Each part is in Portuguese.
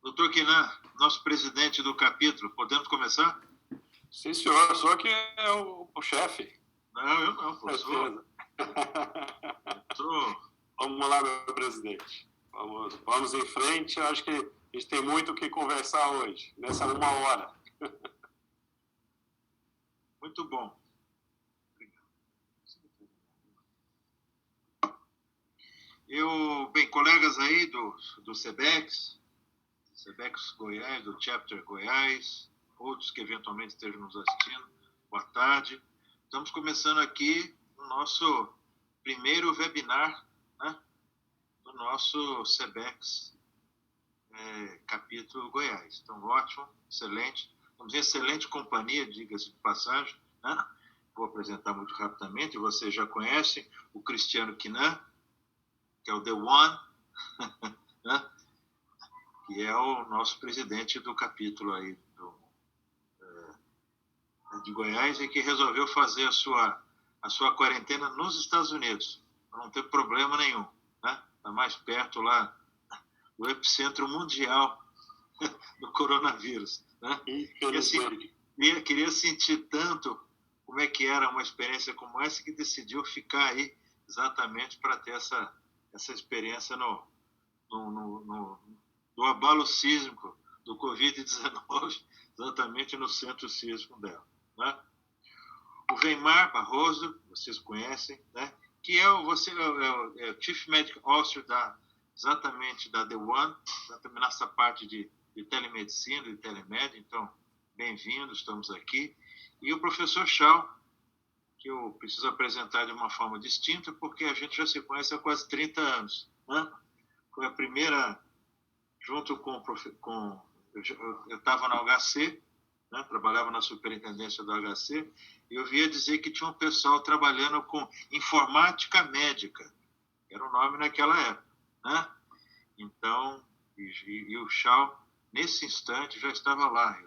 Doutor Quinan, nosso presidente do capítulo, podemos começar? Sim, senhor. Só que é o chefe. Não, eu não, professor. Vamos lá, meu presidente. Vamos em frente. Eu acho que a gente tem muito o que conversar hoje, nessa 1 hora. Muito bom. Bem, colegas aí do SEBEX Goiás, do Chapter Goiás, outros que eventualmente estejam nos assistindo, boa tarde. Estamos começando aqui o nosso primeiro webinar, né, do nosso SEBEX capítulo Goiás. Então, ótimo, excelente. Estamos em excelente companhia, diga-se de passagem, né? Vou apresentar muito rapidamente, vocês já conhecem o Cristiano Quinan, que é o The One, né? Que é o nosso presidente do capítulo aí de Goiás e que resolveu fazer a sua quarentena nos Estados Unidos, para não ter problema nenhum, né? Está mais perto lá do epicentro mundial do coronavírus, né? E assim, queria sentir tanto como é que era uma experiência como essa que decidiu ficar aí exatamente para ter essa experiência do abalo sísmico do Covid-19, exatamente no centro sísmico dela, né? O Weimar Barroso, vocês conhecem, né? Que é o Chief Medical Officer exatamente da The One, exatamente nessa parte de telemedicina, de telemed. Então, bem-vindo, estamos aqui. E o professor Shaw, que eu preciso apresentar de uma forma distinta, porque a gente já se conhece há quase 30 anos, né? Foi a primeira, junto com eu estava na HC, né? Trabalhava na superintendência do HC, e eu via dizer que tinha um pessoal trabalhando com informática médica, era o nome naquela época, né? Então, e o Shaw, nesse instante, já estava lá.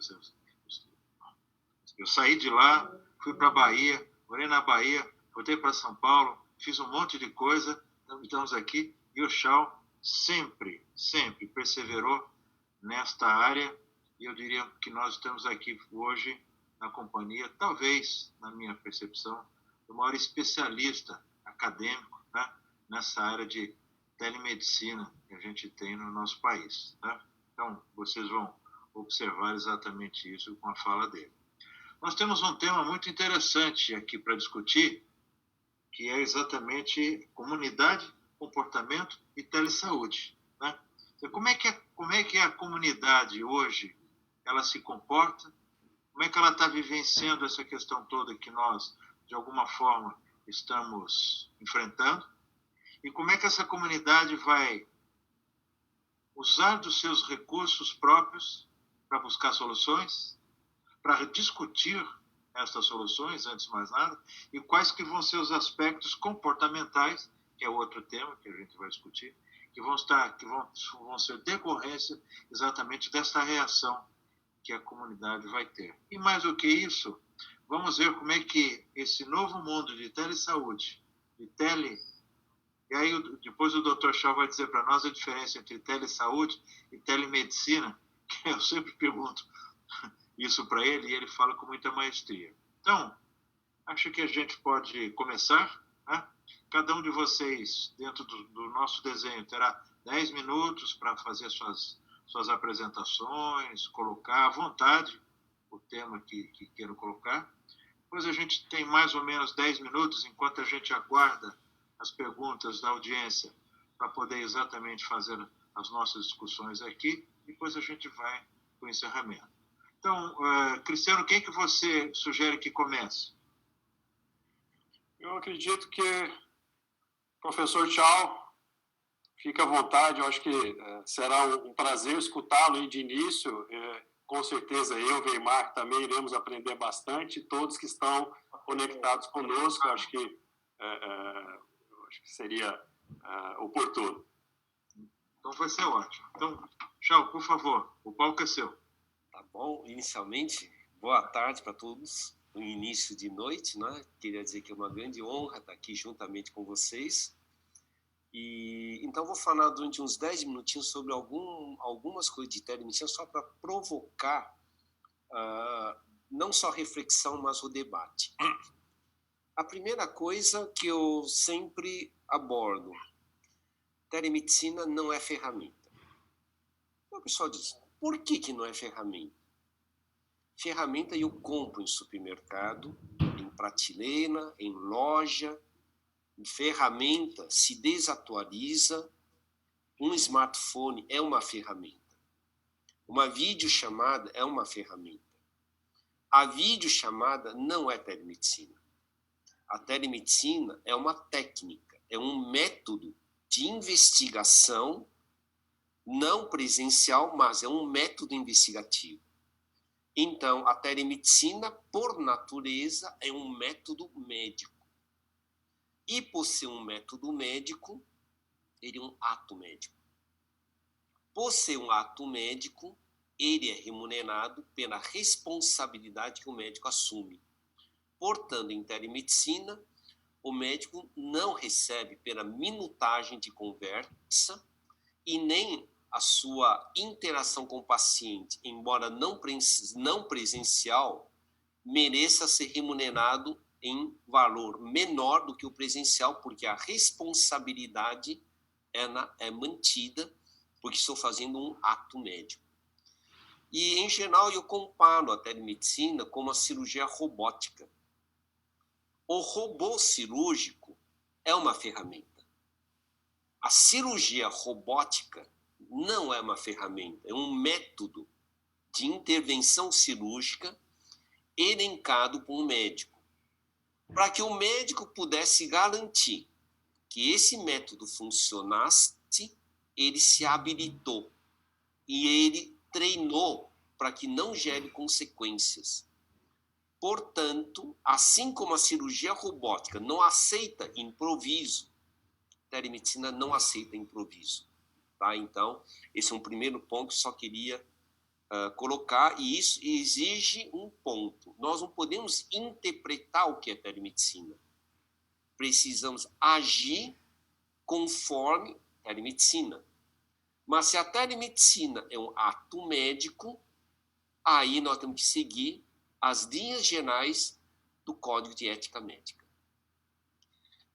Eu saí de lá, fui para a Bahia, morei na Bahia, voltei para São Paulo, fiz um monte de coisa, estamos aqui, e o Shaw sempre perseverou nesta área, e eu diria que nós estamos aqui hoje na companhia, talvez, na minha percepção, do maior especialista acadêmico, né, nessa área de telemedicina que a gente tem no nosso país, né? Então, vocês vão observar exatamente isso com a fala dele. Nós temos um tema muito interessante aqui para discutir, que é exatamente comunidade, comportamento e telesaúde, né? Então, como é que a comunidade hoje ela se comporta? Como é que ela está vivenciando essa questão toda que nós, de alguma forma, estamos enfrentando? E como é que essa comunidade vai usar dos seus recursos próprios para buscar soluções, para discutir essas soluções, antes de mais nada, e quais que vão ser os aspectos comportamentais, que é outro tema que a gente vai discutir, que vão ser decorrência exatamente dessa reação que a comunidade vai ter. E mais do que isso, vamos ver como é que esse novo mundo de telesaúde, e aí depois o Dr. Shaw vai dizer para nós a diferença entre telesaúde e telemedicina, que eu sempre pergunto isso para ele e ele fala com muita maestria. Então, acho que a gente pode começar, né? Cada um de vocês, dentro do nosso desenho, terá 10 minutos para fazer suas apresentações, colocar à vontade o tema que queiram colocar. Depois a gente tem mais ou menos 10 minutos, enquanto a gente aguarda as perguntas da audiência para poder exatamente fazer as nossas discussões aqui. Depois a gente vai para o encerramento. Então, Cristiano, quem que você sugere que comece? Eu acredito que o professor Shaw, fique à vontade. Eu acho que será um prazer escutá-lo de início. Com certeza eu, Weimar, também iremos aprender bastante. Todos que estão conectados conosco, acho que seria oportuno. Então vai ser ótimo. Então, Shaw, por favor, o palco é seu. Tá bom. Inicialmente, boa tarde para todos. No início de noite, né? Queria dizer que é uma grande honra estar aqui juntamente com vocês. E então vou falar durante uns 10 minutinhos sobre algum algumas coisas de telemedicina só para provocar não só reflexão, mas o debate. A primeira coisa que eu sempre abordo, telemedicina não é ferramenta. O pessoal diz, por que não é ferramenta? Ferramenta eu compro em supermercado, em prateleira, em loja. Ferramenta se desatualiza. Um smartphone é uma ferramenta. Uma videochamada é uma ferramenta. A videochamada não é telemedicina. A telemedicina é uma técnica, é um método de investigação não presencial, mas é um método investigativo. Então, a telemedicina, por natureza, é um método médico. E, por ser um método médico, ele é um ato médico. Por ser um ato médico, ele é remunerado pela responsabilidade que o médico assume. Portanto, em telemedicina, o médico não recebe pela minutagem de conversa e nem a sua interação com o paciente, embora não presencial, mereça ser remunerado em valor menor do que o presencial, porque a responsabilidade é mantida, porque estou fazendo um ato médico. E, em geral, eu comparo a telemedicina com a cirurgia robótica. O robô cirúrgico é uma ferramenta. A cirurgia robótica não é uma ferramenta, é um método de intervenção cirúrgica elencado por um médico, para que o médico pudesse garantir que esse método funcionasse, ele se habilitou e ele treinou para que não gere consequências. Portanto, assim como a cirurgia robótica não aceita improviso, a telemedicina não aceita improviso. Tá? Então, esse é um primeiro ponto que só queria colocar, e isso exige um ponto. Nós não podemos interpretar o que é telemedicina. Precisamos agir conforme telemedicina. Mas se a telemedicina é um ato médico, aí nós temos que seguir as linhas gerais do Código de Ética Médica.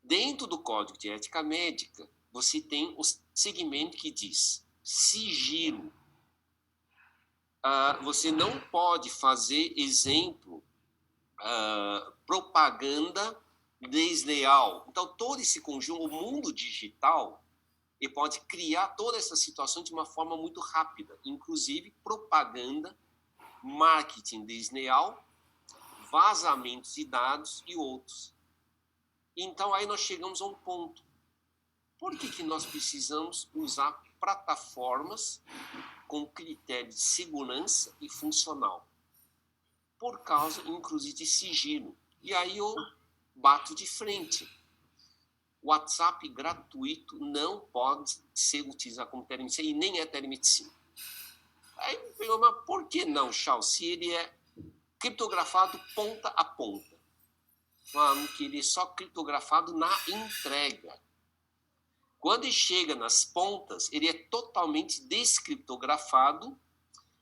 Dentro do Código de Ética Médica, você tem o segmento que diz sigilo. Você não pode fazer, exemplo, propaganda desleal. Então, todo esse conjunto, o mundo digital, ele pode criar toda essa situação de uma forma muito rápida, inclusive propaganda, marketing desleal, vazamentos de dados e outros. Então, aí nós chegamos a um ponto. Por que nós precisamos usar plataformas com critério de segurança e funcional? Por causa, inclusive, de sigilo. E aí eu bato de frente. O WhatsApp gratuito não pode ser utilizado como telemedicina e nem é telemedicina. Aí me pergunto, mas por que não, Charles, se ele é criptografado ponta a ponta? Falando que ele é só criptografado na entrega. Quando ele chega nas pontas, ele é totalmente descriptografado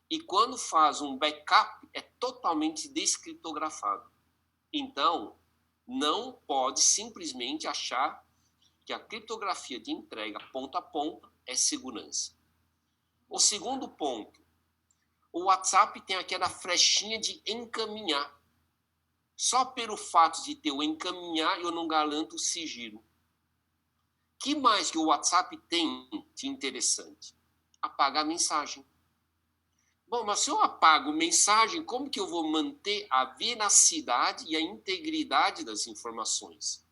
e quando faz um backup, é totalmente descriptografado. Então, não pode simplesmente achar que a criptografia de entrega ponta a ponta é segurança. O segundo ponto, o WhatsApp tem aquela flechinha de encaminhar. Só pelo fato de ter o encaminhar, eu não garanto o sigilo. O que mais que o WhatsApp tem de interessante? Apagar a mensagem. Bom, mas se eu apago mensagem, como que eu vou manter a veracidade e a integridade das informações?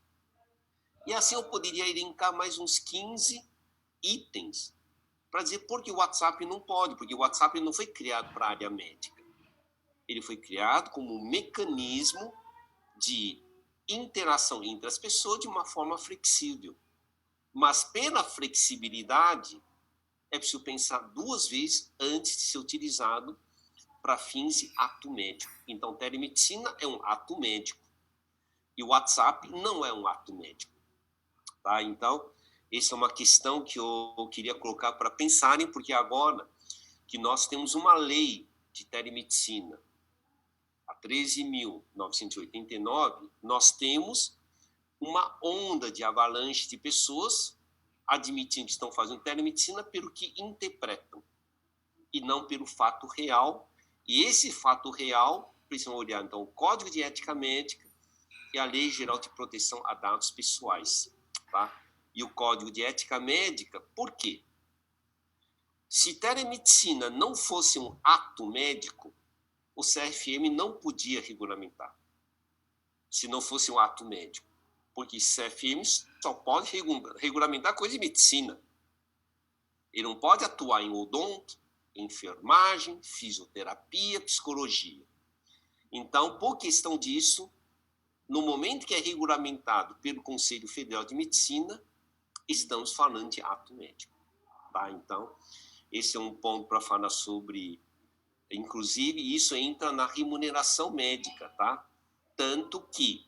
E assim eu poderia elencar mais uns 15 itens para dizer por que o WhatsApp não pode, porque o WhatsApp não foi criado para a área médica. Ele foi criado como um mecanismo de interação entre as pessoas de uma forma flexível. Mas pela flexibilidade, é preciso pensar 2 vezes antes de ser utilizado para fins de ato médico. Então, telemedicina é um ato médico e o WhatsApp não é um ato médico. Tá? Então, essa é uma questão que eu queria colocar para pensarem, porque agora que nós temos uma lei de telemedicina. A 13.989, nós temos uma onda de avalanche de pessoas admitindo que estão fazendo telemedicina pelo que interpretam, e não pelo fato real. E esse fato real, precisam olhar, então, o Código de Ética Médica e a Lei Geral de Proteção a Dados Pessoais. Tá? E o Código de Ética Médica, por quê? Se telemedicina não fosse um ato médico, o CFM não podia regulamentar, se não fosse um ato médico. Porque o CFM só pode regulamentar coisa de medicina. Ele não pode atuar em odonto, enfermagem, fisioterapia, psicologia. Então, por questão disso, no momento que é regulamentado pelo Conselho Federal de Medicina, estamos falando de ato médico. Tá? Então, esse é um ponto para falar sobre, inclusive, isso entra na remuneração médica, tá? Tanto que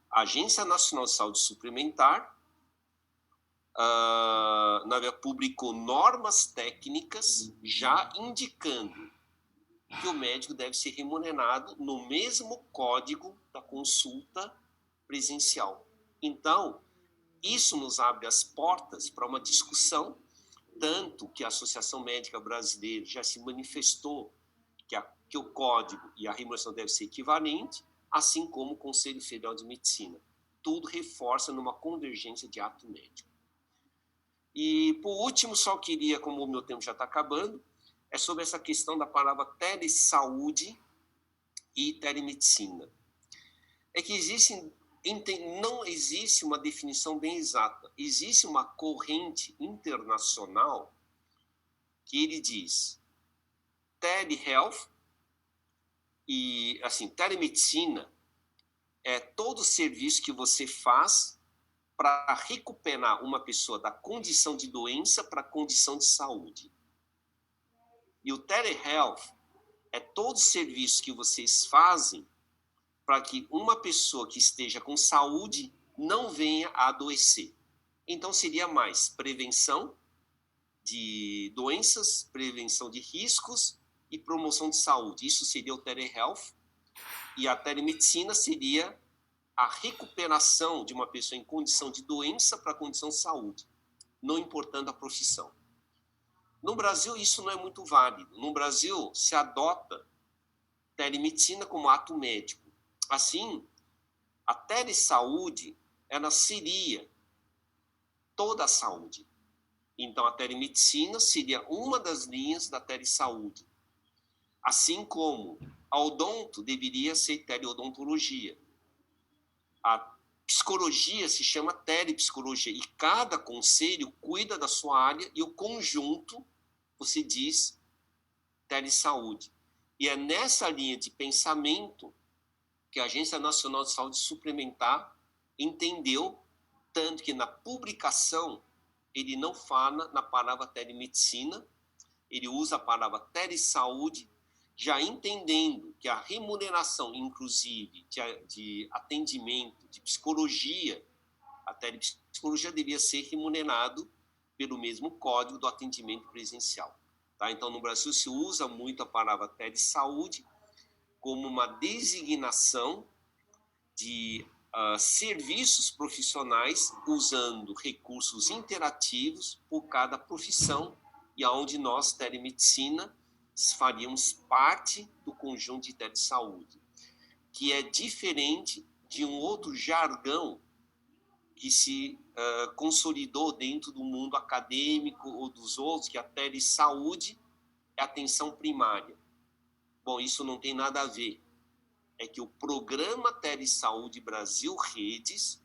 a Agência Nacional de Saúde Suplementar publicou normas técnicas já indicando que o médico deve ser remunerado no mesmo código da consulta presencial. Então, isso nos abre as portas para uma discussão, tanto que a Associação Médica Brasileira já se manifestou que o código e a remuneração devem ser equivalentes, assim como o Conselho Federal de Medicina. Tudo reforça numa convergência de ato médico. E, por último, só queria, como o meu tempo já está acabando, é sobre essa questão da palavra telesaúde e telemedicina. É que não existe uma definição bem exata. Existe uma corrente internacional que ele diz telehealth e, assim, telemedicina é todo serviço que você faz para recuperar uma pessoa da condição de doença para a condição de saúde. E o telehealth é todo serviço que vocês fazem para que uma pessoa que esteja com saúde não venha a adoecer. Então, seria mais prevenção de doenças, prevenção de riscos e promoção de saúde. Isso seria o telehealth. E a telemedicina seria a recuperação de uma pessoa em condição de doença para a condição de saúde, não importando a profissão. No Brasil, isso não é muito válido. No Brasil, se adota telemedicina como ato médico. Assim, a telesaúde, ela seria toda a saúde. Então, a telemedicina seria uma das linhas da telesaúde. Assim como a odonto deveria ser teleodontologia. A psicologia se chama telepsicologia e cada conselho cuida da sua área e o conjunto, você diz, telesaúde. E é nessa linha de pensamento que a Agência Nacional de Saúde Suplementar entendeu, tanto que na publicação ele não fala na palavra telemedicina, ele usa a palavra telesaúde, já entendendo que a remuneração, inclusive, de atendimento, de psicologia, a telepsicologia devia ser remunerado pelo mesmo código do atendimento presencial. Tá? Então, no Brasil, se usa muito a palavra telesaúde como uma designação de serviços profissionais usando recursos interativos por cada profissão e aonde nós, telemedicina, faríamos parte do conjunto de telesaúde, que é diferente de um outro jargão que se consolidou dentro do mundo acadêmico ou dos outros, que a telesaúde é atenção primária. Bom, isso não tem nada a ver. É que o programa Telesaúde Brasil Redes,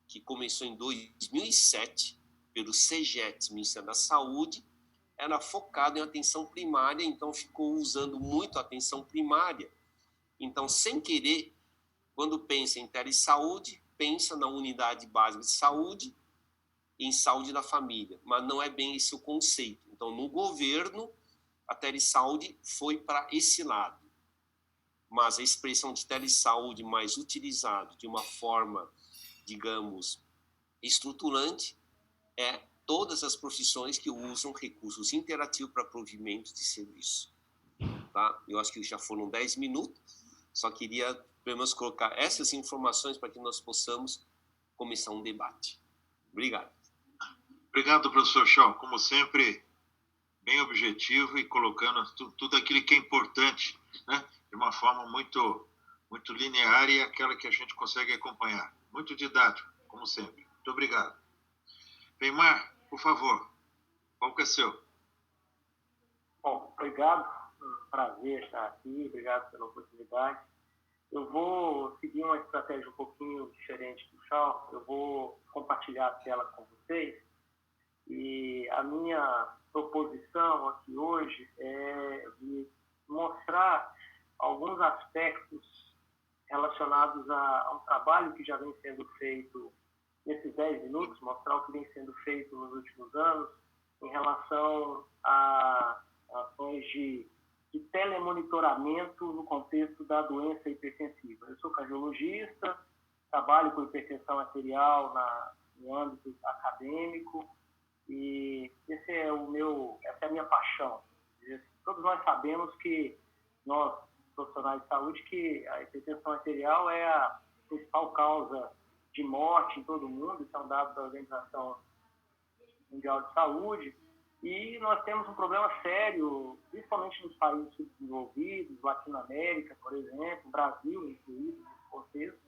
que começou em 2007, pelo CEGET, Ministério da Saúde, era focado em atenção primária, então ficou usando muito a atenção primária. Então, sem querer, quando pensa em telesaúde, pensa na unidade básica de saúde e em saúde da família, mas não é bem esse o conceito. Então, no governo, a telesaúde foi para esse lado. Mas a expressão de telesaúde mais utilizada de uma forma, digamos, estruturante, é todas as profissões que usam recursos interativos para provimento de serviço. Tá? Eu acho que já foram 10 minutos, só queria, pelo menos, colocar essas informações para que nós possamos começar um debate. Obrigado. Obrigado, professor Shaw. Como sempre, bem objetivo e colocando tudo aquilo que é importante, né? De uma forma muito linear e aquela que a gente consegue acompanhar. Muito didático, como sempre. Muito obrigado. Weimar, por favor, qual que é seu? Bom, obrigado. Um prazer estar aqui. Obrigado pela oportunidade. Eu vou seguir uma estratégia um pouquinho diferente do Shaw. Eu vou compartilhar a tela com vocês. E a minha proposição aqui hoje é de mostrar alguns aspectos relacionados a um trabalho que já vem sendo feito nesses 10 minutos, mostrar o que vem sendo feito nos últimos anos em relação a ações de telemonitoramento no contexto da doença hipertensiva. Eu sou cardiologista, trabalho com hipertensão arterial no âmbito acadêmico e essa é a minha paixão. Todos nós sabemos que nós, profissionais de saúde, que a hipertensão arterial é a principal causa de morte em todo o mundo, isso é um dado da Organização Mundial de Saúde, e nós temos um problema sério, principalmente nos países subdesenvolvidos, Latinoamérica, por exemplo, Brasil, incluído nesse contexto,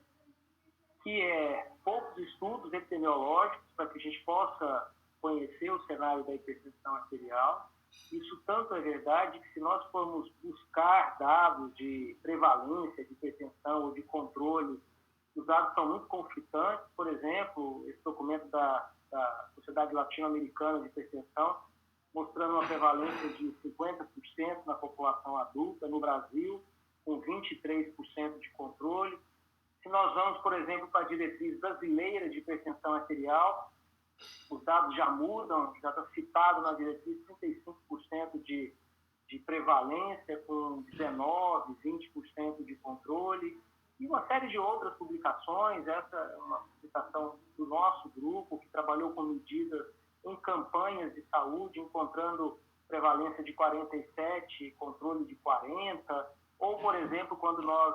que é poucos estudos epidemiológicos para que a gente possa conhecer o cenário da hipertensão arterial. Isso tanto é verdade que se nós formos buscar dados de prevalência de hipertensão ou de controle, os dados são muito conflitantes. Por exemplo, esse documento da Sociedade Latino-Americana de Hipertensão, mostrando uma prevalência de 50% na população adulta, no Brasil, com 23% de controle. Se nós vamos, por exemplo, para a diretriz brasileira de hipertensão arterial, os dados já mudam, já está citado na diretriz 35% de prevalência, com 19%, 20% de controle, e uma série de outras publicações. Essa é uma publicação do nosso grupo, que trabalhou com medidas em campanhas de saúde, encontrando prevalência de 47%, controle de 40%, ou, por exemplo, quando nós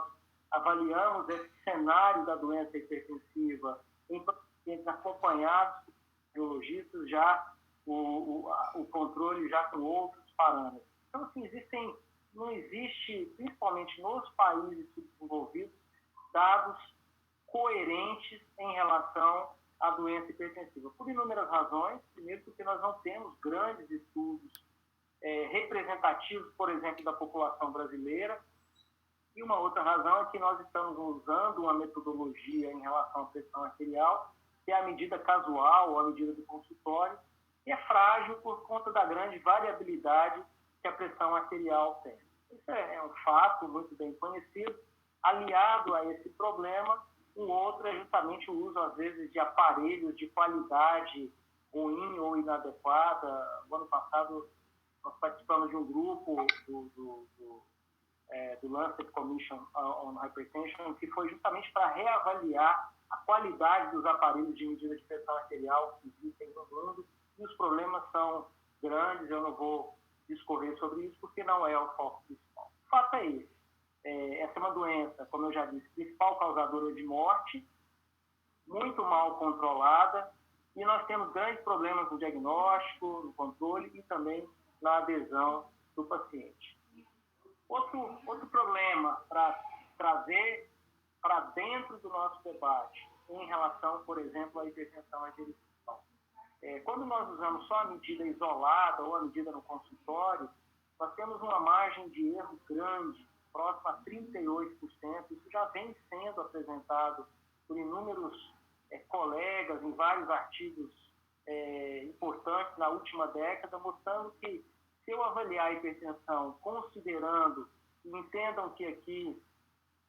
avaliamos esse cenário da doença hipertensiva em pacientes acompanhados por cardiologistas, já o controle já com outros parâmetros. Então, assim, não existe, principalmente nos países subdesenvolvidos, dados coerentes em relação à doença hipertensiva, por inúmeras razões. Primeiro, porque nós não temos grandes estudos representativos, por exemplo, da população brasileira, e uma outra razão é que nós estamos usando uma metodologia em relação à pressão arterial, que é a medida casual, ou a medida do consultório, e é frágil por conta da grande variabilidade que a pressão arterial tem. Isso é um fato muito bem conhecido. Aliado a esse problema, um outro é justamente o uso, às vezes, de aparelhos de qualidade ruim ou inadequada. No ano passado, nós participamos de um grupo do Lancet Commission on Hypertension, que foi justamente para reavaliar a qualidade dos aparelhos de medida de pressão arterial que existem no mundo, e os problemas são grandes. Eu não vou discorrer sobre isso, porque não é o foco principal. O fato é esse. Essa é uma doença, como eu já disse, principal causadora de morte, muito mal controlada, e nós temos grandes problemas no diagnóstico, no controle e também na adesão do paciente. Outro problema para trazer para dentro do nosso debate em relação, por exemplo, à hipertensão arterial. Quando nós usamos só a medida isolada ou a medida no consultório, nós temos uma margem de erro grande, próxima a 38%. Isso já vem sendo apresentado por inúmeros colegas em vários artigos importantes na última década, mostrando que, se eu avaliar a hipertensão considerando, e entendam que aqui,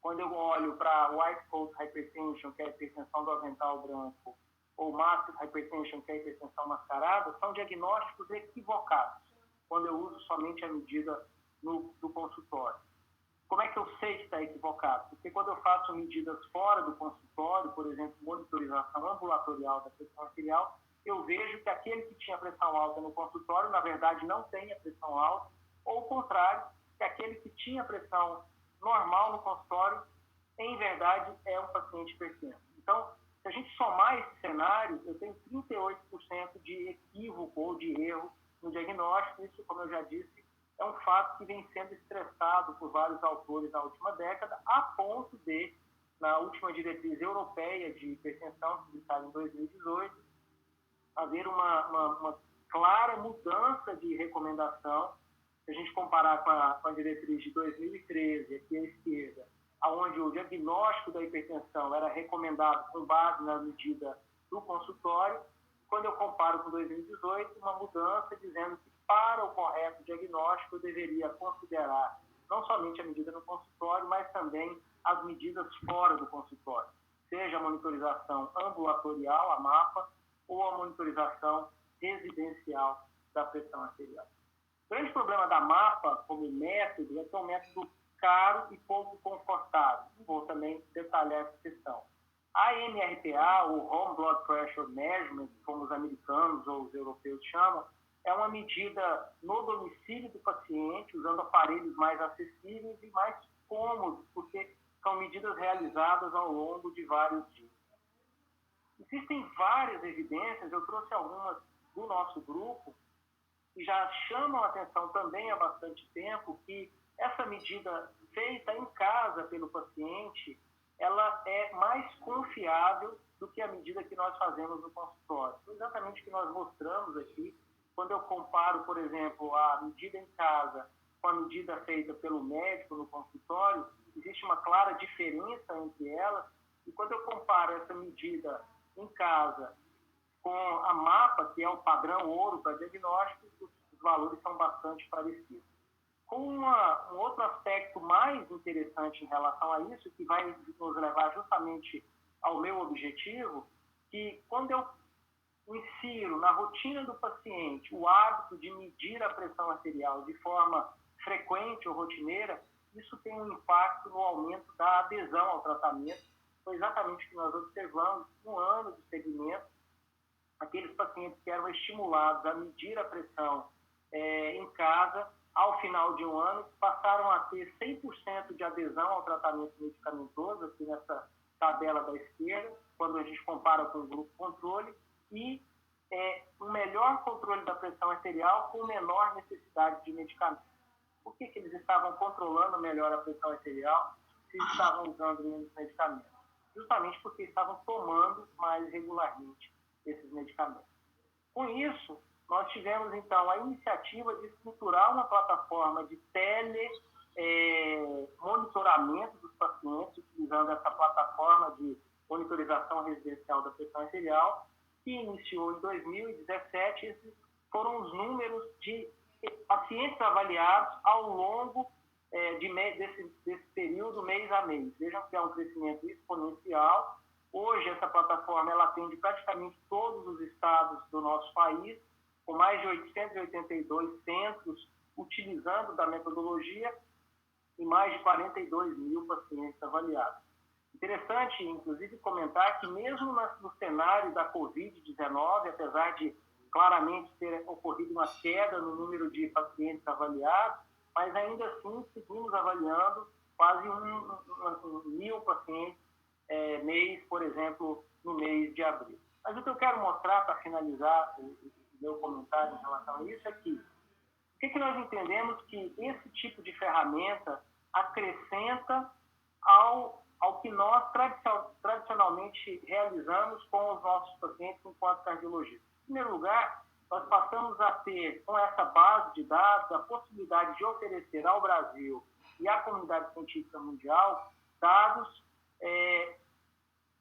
quando eu olho para white coat hypertension, que é a hipertensão do avental branco, ou massive hypertension, que é a hipertensão mascarada, são diagnósticos equivocados, quando eu uso somente a medida do consultório. Como é que eu sei que está equivocado? Porque quando eu faço medidas fora do consultório, por exemplo, monitorização ambulatorial da pressão arterial, eu vejo que aquele que tinha pressão alta no consultório, na verdade, não tem a pressão alta, ou o contrário, que aquele que tinha pressão normal no consultório, em verdade, é um paciente hipertenso. Então, se a gente somar esse cenário, eu tenho 38% de equívoco ou de erro no diagnóstico. Isso, como eu já disse, é um fato que vem sendo estressado por vários autores na última década, a ponto de, na última diretriz europeia de hipertensão, publicada em 2018, haver uma clara mudança de recomendação. Se a gente comparar com a diretriz de 2013, aqui à esquerda, onde o diagnóstico da hipertensão era recomendado com base na medida do consultório, quando eu comparo com 2018, uma mudança dizendo que para o correto diagnóstico eu deveria considerar não somente a medida no consultório, mas também as medidas fora do consultório, seja a monitorização ambulatorial, a MAPA, ou a monitorização residencial da pressão arterial. O grande problema da MAPA como método é que é um método caro e pouco confortável. Vou também detalhar essa questão. A MRPA, o Home Blood Pressure Measurement, como os americanos ou os europeus chamam, é uma medida no domicílio do paciente, usando aparelhos mais acessíveis e mais cômodos, porque são medidas realizadas ao longo de vários dias. Existem várias evidências, eu trouxe algumas do nosso grupo, que já chamam a atenção também há bastante tempo, que essa medida feita em casa pelo paciente, ela é mais confiável do que a medida que nós fazemos no consultório. Exatamente o que nós mostramos aqui, quando eu comparo, por exemplo, a medida em casa com a medida feita pelo médico no consultório, existe uma clara diferença entre elas, e quando eu comparo essa medida em casa com a MAPA, que é o padrão ouro para diagnóstico, os valores são bastante parecidos. Com um outro aspecto mais interessante em relação a isso, que vai nos levar justamente ao meu objetivo, que quando eu insiro na rotina do paciente o hábito de medir a pressão arterial de forma frequente ou rotineira, isso tem um impacto no aumento da adesão ao tratamento. Foi exatamente o que nós observamos no ano de segmento. Aqueles pacientes que eram estimulados a medir a pressão em casa, ao final de um ano, passaram a ter 100% de adesão ao tratamento medicamentoso, aqui nessa tabela da esquerda, quando a gente compara com o grupo controle, e um melhor controle da pressão arterial com menor necessidade de medicamento. Por que eles estavam controlando melhor a pressão arterial se estavam usando menos medicamentos? Justamente porque estavam tomando mais regularmente esses medicamentos. Com isso, nós tivemos, então, a iniciativa de estruturar uma plataforma de monitoramento dos pacientes, utilizando essa plataforma de monitorização residencial da pressão arterial, que iniciou em 2017. Esses foram os números de pacientes avaliados ao longo desse período, mês a mês. Vejam que é um crescimento exponencial. Hoje, essa plataforma ela atende praticamente todos os estados do nosso país, com mais de 882 centros utilizando da metodologia e mais de 42 mil pacientes avaliados. Interessante, inclusive, comentar que mesmo no cenário da Covid-19, apesar de claramente ter ocorrido uma queda no número de pacientes avaliados, mas ainda assim seguimos avaliando quase 1.000 pacientes mês, por exemplo, no mês de abril. Mas o que eu quero mostrar para finalizar o meu comentário em relação a isso é que o que nós entendemos que esse tipo de ferramenta acrescenta ao que nós tradicionalmente realizamos com os nossos pacientes enquanto cardiologistas. Em primeiro lugar, nós passamos a ter, com essa base de dados, a possibilidade de oferecer ao Brasil e à comunidade científica mundial dados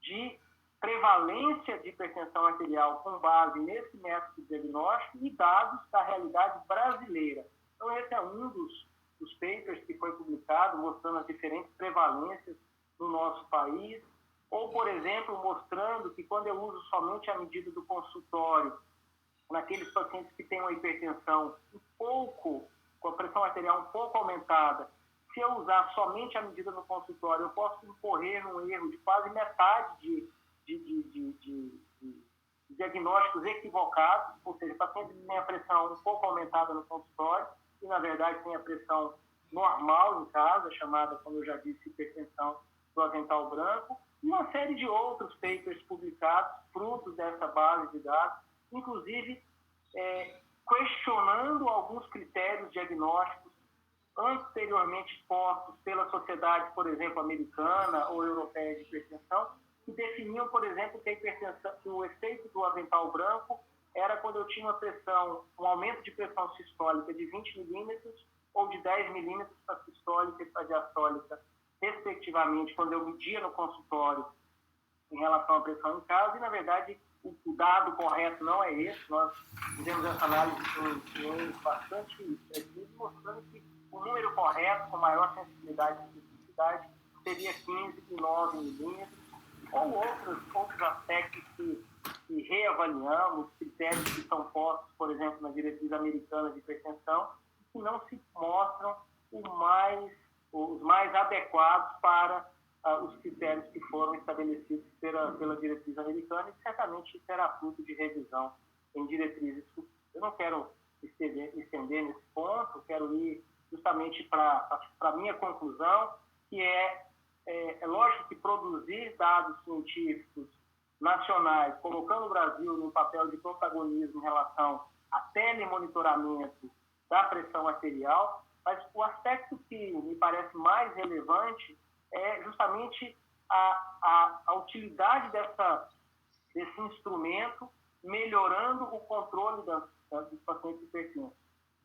de prevalência de hipertensão arterial com base nesse método de diagnóstico e dados da realidade brasileira. Então, esse é um dos papers que foi publicado, mostrando as diferentes prevalências no nosso país, ou, por exemplo, mostrando que quando eu uso somente a medida do consultório, naqueles pacientes que têm uma hipertensão com a pressão arterial um pouco aumentada, se eu usar somente a medida no consultório, eu posso incorrer num erro de quase metade de diagnósticos equivocados, ou seja, pacientes que têm a pressão um pouco aumentada no consultório e, na verdade, têm a pressão normal em casa, chamada, como eu já disse, hipertensão do avental branco, e uma série de outros papers publicados, frutos dessa base de dados, inclusive questionando alguns critérios diagnósticos anteriormente expostos pela sociedade, por exemplo, americana ou europeia de hipertensão, que definiam, por exemplo, que a hipertensão, que o efeito do avental branco era quando eu tinha uma pressão, um aumento de pressão sistólica de 20 milímetros ou de 10 milímetros para a sistólica e para a diastólica, respectivamente, quando eu media no consultório em relação à pressão em casa, e, na verdade, o dado correto não é esse. Nós fizemos essa análise de um bastante preciso, mostrando que o número correto, com maior sensibilidade e especificidade, seria 15,9 milímetros, ou outros aspectos que reavaliamos, critérios que são postos, por exemplo, na diretriz americana de hipertensão, que não se mostram os mais adequados para os critérios que foram estabelecidos pela diretriz americana, e certamente será fruto de revisão em diretrizes futuras. Eu não quero estender nesse ponto, quero ir justamente para a minha conclusão, que é lógico que produzir dados científicos nacionais, colocando o Brasil no papel de protagonismo em relação a telemonitoramento da pressão arterial, mas o aspecto que me parece mais relevante é justamente a utilidade desse instrumento melhorando o controle dos pacientes hipertensos.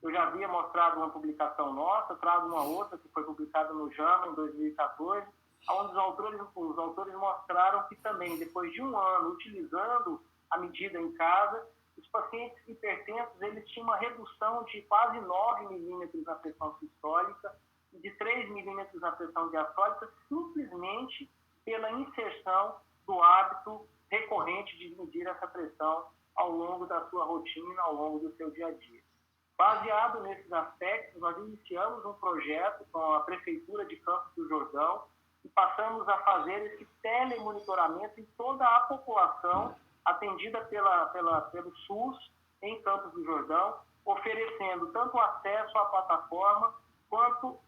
Eu já havia mostrado uma publicação nossa, trago uma outra que foi publicada no JAMA em 2014, onde os autores mostraram que também, depois de um ano utilizando a medida em casa, os pacientes hipertensos eles tinham uma redução de quase 9 milímetros na pressão sistólica e de 3 milímetros na pressão diastólica, simplesmente pela inserção do hábito recorrente de medir essa pressão ao longo da sua rotina, ao longo do seu dia a dia. Baseado nesses aspectos, nós iniciamos um projeto com a Prefeitura de Campos do Jordão e passamos a fazer esse telemonitoramento em toda a população atendida pelo SUS em Campos do Jordão, oferecendo tanto acesso à plataforma quanto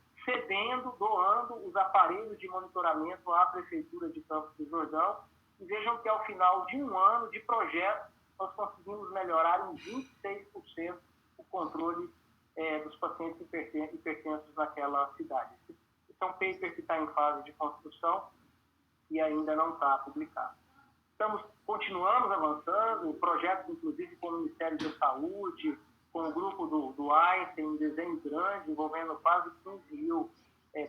doando os aparelhos de monitoramento à Prefeitura de Campos do Jordão. E vejam que ao final de um ano de projeto, nós conseguimos melhorar em 26% o controle dos pacientes hipertensos naquela cidade. Esse é um paper que está em fase de construção e ainda não está publicado. Continuamos avançando, projetos inclusive com o Ministério da Saúde, com o grupo do Einstein, um desenho grande, envolvendo quase 15 mil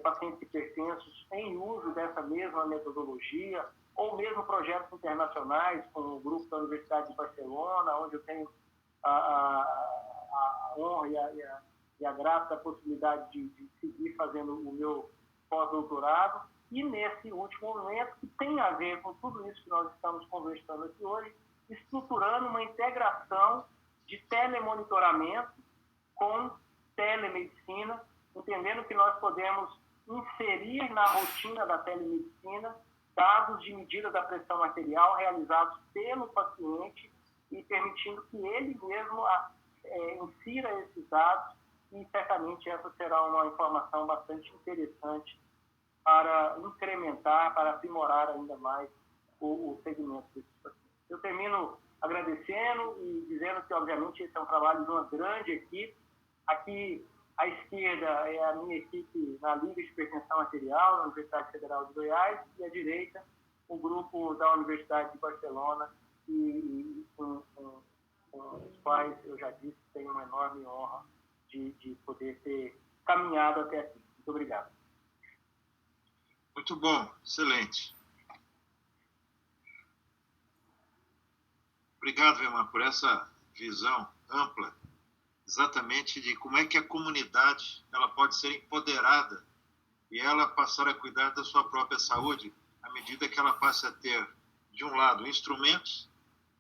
pacientes hipertensos em uso dessa mesma metodologia, ou mesmo projetos internacionais, com o grupo da Universidade de Barcelona, onde eu tenho a honra e a grata possibilidade de seguir fazendo o meu pós-doutorado. E nesse último momento, que tem a ver com tudo isso que nós estamos conversando aqui hoje, estruturando uma integração de telemonitoramento com telemedicina, entendendo que nós podemos inserir na rotina da telemedicina dados de medida da pressão arterial realizados pelo paciente e permitindo que ele mesmo insira esses dados, e certamente essa será uma informação bastante interessante para incrementar, para aprimorar ainda mais o segmento desses pacientes. Eu termino agradecendo e dizendo que, obviamente, esse é um trabalho de uma grande equipe. Aqui, à esquerda, é a minha equipe na Liga de Hipertensão Arterial, na Universidade Federal de Goiás, e à direita, o grupo da Universidade de Barcelona, com os quais, eu já disse, tenho uma enorme honra de poder ter caminhado até aqui. Muito obrigado. Muito bom, excelente. Obrigado, Weimar, por essa visão ampla, exatamente de como é que a comunidade ela pode ser empoderada e ela passar a cuidar da sua própria saúde à medida que ela passe a ter, de um lado, instrumentos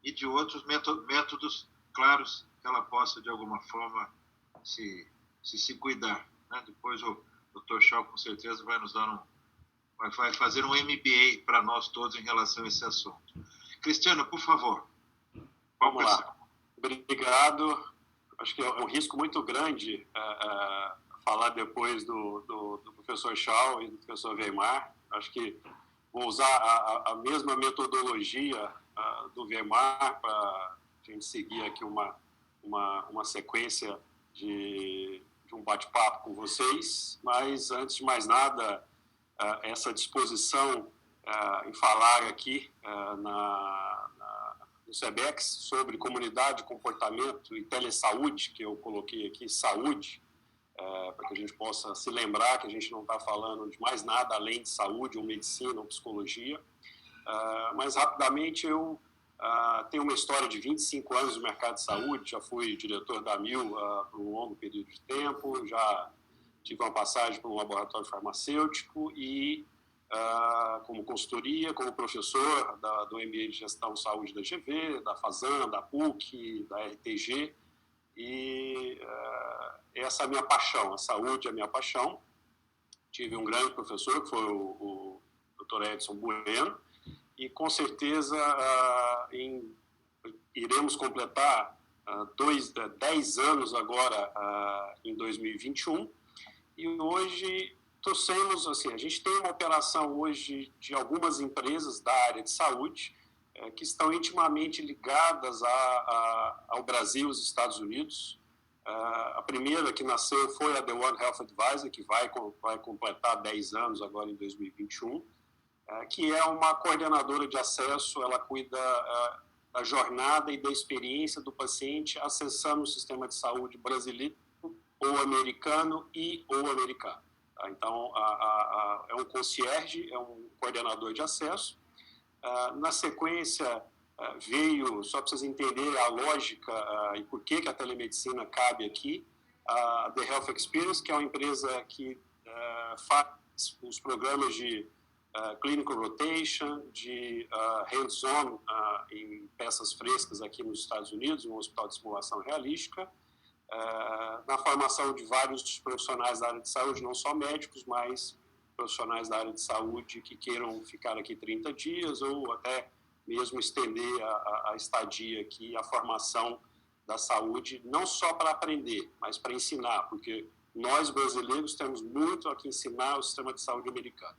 e de outros métodos claros que ela possa, de alguma forma, se cuidar, né? Depois o Dr. Shaw, com certeza, vai nos dar vai fazer um MBA para nós todos em relação a esse assunto. Cristiano, por favor. Vamos lá. Obrigado. Acho que é um risco muito grande falar depois do professor Schall e do professor Weimar. Acho que vou usar a mesma metodologia do Weimar para a gente seguir aqui uma sequência de um bate-papo com vocês. Mas, antes de mais nada, essa disposição em falar aqui no SEBEX sobre comunidade, comportamento e telesaúde, que eu coloquei aqui, saúde, para que a gente possa se lembrar que a gente não está falando de mais nada além de saúde, ou medicina, ou psicologia. Mas, rapidamente, eu tenho uma história de 25 anos no mercado de saúde, já fui diretor da AMIL por um longo período de tempo, já tive uma passagem por um laboratório farmacêutico e como consultoria, como professor do MBA de Gestão de Saúde da GV, da FASAN, da PUC, da RTG, e essa é a minha paixão, a saúde é a minha paixão. Tive um grande professor, que foi o Dr. Edson Bueno, e com certeza iremos completar 10 anos agora em 2021, e hoje trouxemos, assim, a gente tem uma operação hoje de algumas empresas da área de saúde que estão intimamente ligadas ao Brasil e aos Estados Unidos. A primeira que nasceu foi a The One Health Advisor, que vai completar 10 anos agora em 2021, que é uma coordenadora de acesso, ela cuida da jornada e da experiência do paciente acessando o sistema de saúde brasileiro, ou americano ou americano. Então, é um concierge, é um coordenador de acesso. Na sequência, veio, só para vocês entenderem a lógica e por que a telemedicina cabe aqui, a The Health Experience, que é uma empresa que faz os programas de clinical rotation, de hands-on em peças frescas aqui nos Estados Unidos, um hospital de simulação realística, na formação de vários profissionais da área de saúde, não só médicos, mas profissionais da área de saúde que queiram ficar aqui 30 dias ou até mesmo estender a estadia aqui, a formação da saúde, não só para aprender, mas para ensinar, porque nós brasileiros temos muito a que ensinar ao sistema de saúde americano.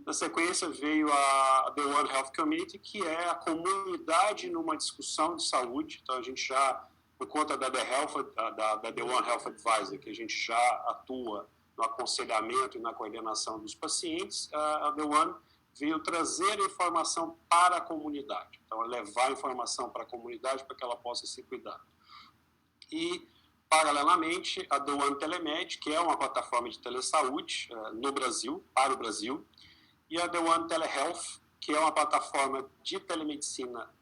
Na sequência veio a The One Health Community, que é a comunidade numa discussão de saúde. Então a gente já, por conta da The One Health Advisor, que a gente já atua no aconselhamento e na coordenação dos pacientes, a The One veio trazer informação para a comunidade. Então, levar informação para a comunidade para que ela possa se cuidar. E, paralelamente, a The One Telemed, que é uma plataforma de telesaúde no Brasil, para o Brasil, e a The One Telehealth, que é uma plataforma de telemedicina